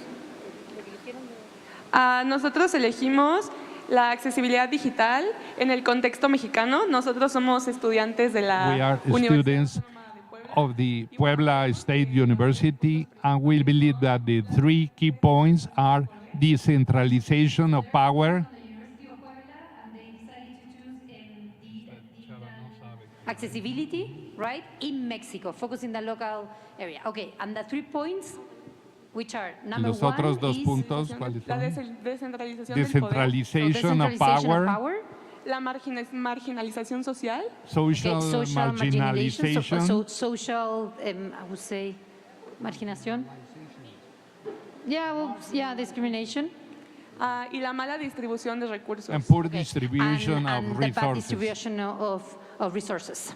Nosotros elegimos la accesibilidad digital en el contexto mexicano. Nosotros somos estudiantes de la We are students of the Puebla State University, and we believe that the 3 key points are decentralization of power, Accessibility, right, in Mexico, focusing the local area. Okay, and the 3 points, which are number los 1 otros 2 is puntos, ¿cuáles la son? descentralización Decentralization of power, la marginalización social, social marginalization, social, I would say, marginación. Yeah, well, yeah, discrimination. Y la mala distribución de recursos. and poor distribution and of the bad resources. distribution of resources.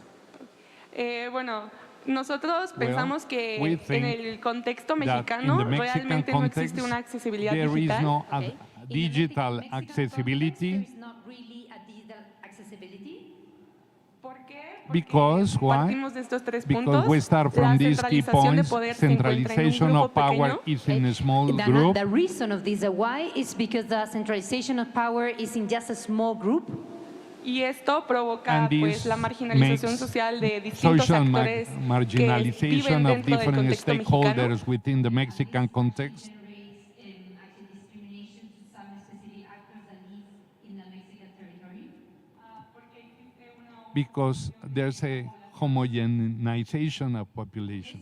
Bueno, nosotros pensamos que we en think el contexto that in mexicano the Mexican realmente no context, existe una accesibilidad there is digital. no digital accessibility. Because why? Partimos de estos 3 Because puntos. we start from La these key centralización de points. poder se encuentra en un Centralization grupo of power pequeño. is in a small The, group. the reason of this, why, is because the centralization of power is in just a small group. Y esto provoca And this pues la marginalización makes social de distintos social actores que marginalization viven of dentro del different contexto mexicano. stakeholders within the Mexican context. Because there's a homogenization of population,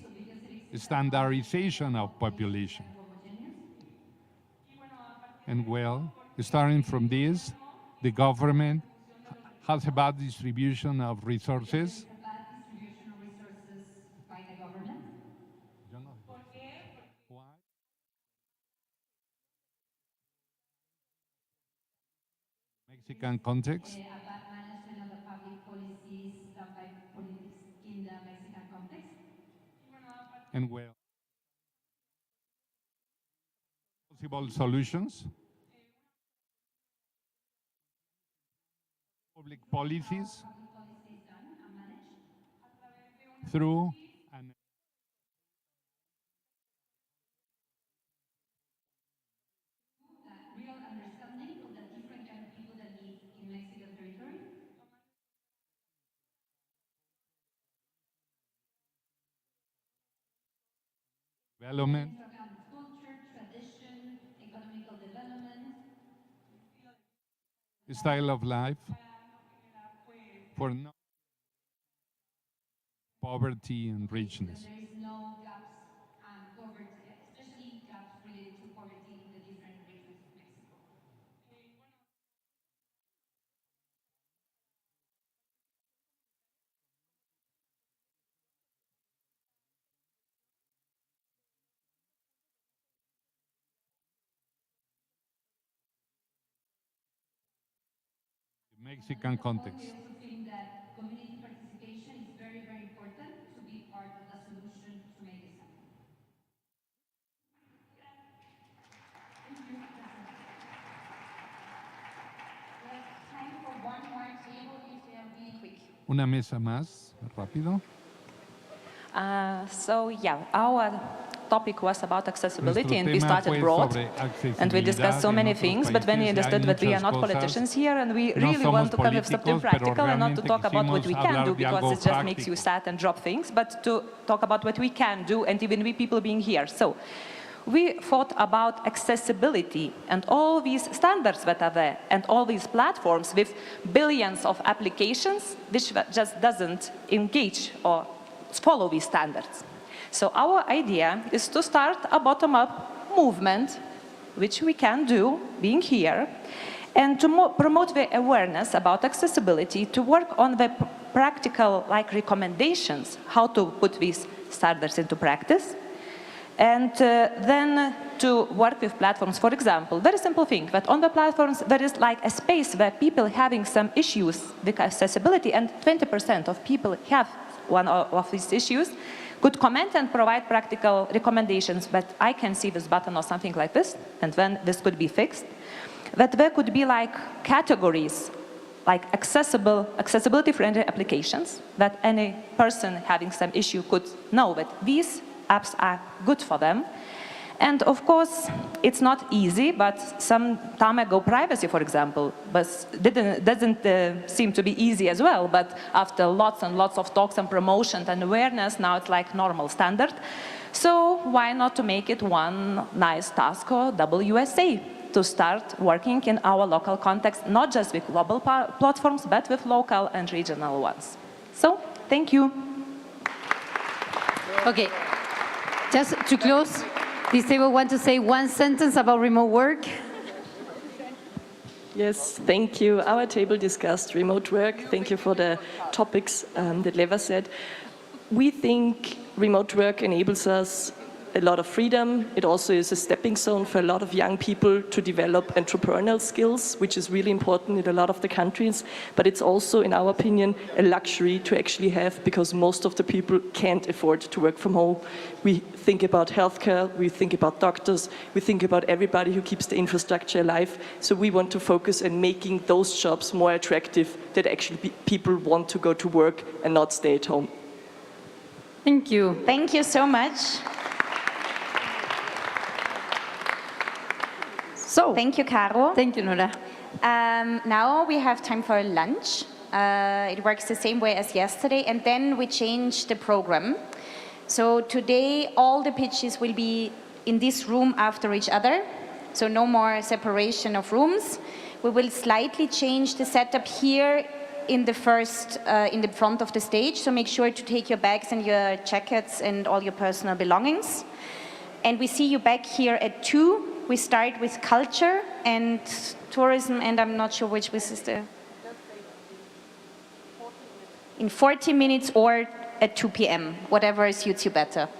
standardization of population. And well, starting from this, the government has a bad distribution of resources. Mexican context. And well, possible solutions, public policies through an development, style of life for poverty and richness. There is no gaps covered, especially gaps related to poverty in the different regions of Mexico. Mexican context. We also think that community participation is very, very important to be part of the solution to make this happen. Una mesa más, rápido. So yeah, our topic was about accessibility, and we started broad, and we discussed so many things, but when we understood that we are not politicians here, and we really want to kind of stop being practical and not to talk about what we can do, because it just makes you sad and drop things, but to talk about what we can do, and even we people being here. So we thought about accessibility and all these standards that are there, and all these platforms with billions of applications, which just doesn't engage or follow these standards. So our idea is to start a bottom-up movement, which we can do, being here, and to promote the awareness about accessibility, to work on the practical recommendations, how to put these standards into practice, and then to work with platforms. For example, very simple thing, that on the platforms there is like a space where people having some issues with accessibility, and 20% of people have one of these issues, could comment and provide practical recommendations. But I can see this button or something like this, and then this could be fixed. That there could be like categories, like accessibility-friendly applications, that any person having some issue could know that these apps are good for them. And of course, it's not easy, but some time ago, privacy, for example, doesn't seem to be easy as well. But after lots and lots of talks and promotion and awareness, now it's like normal standard. So why not to make it one nice task or WSA, to start working in our local context, not just with global platforms, but with local and regional ones. So, thank you. Okay, just to close, this table want to say one sentence about remote work? Yes, thank you. Our table discussed remote work. Thank you for the topics that Leva said. We think remote work enables us a lot of freedom. It also is a stepping stone for a lot of young people to develop entrepreneurial skills, which is really important in a lot of the countries. But it's also, in our opinion, a luxury to actually have, because most of the people can't afford to work from home. We think about healthcare, we think about doctors, we think about everybody who keeps the infrastructure alive. So we want to focus on making those jobs more attractive, that actually people want to go to work and not stay at home. Thank you. Thank you so much. So, thank you, Caro. Thank you, Nora. Now we have time for lunch. It works the same way as yesterday, and then we change the program. So today, all the pitches will be in this room after each other. So no more separation of rooms. We will slightly change the setup here in the front of the stage. So make sure to take your bags and your jackets and all your personal belongings. And we see you back here at 2. We start with culture and tourism, and I'm not sure which this is in 40 minutes or at 2 p.m., whatever suits you better.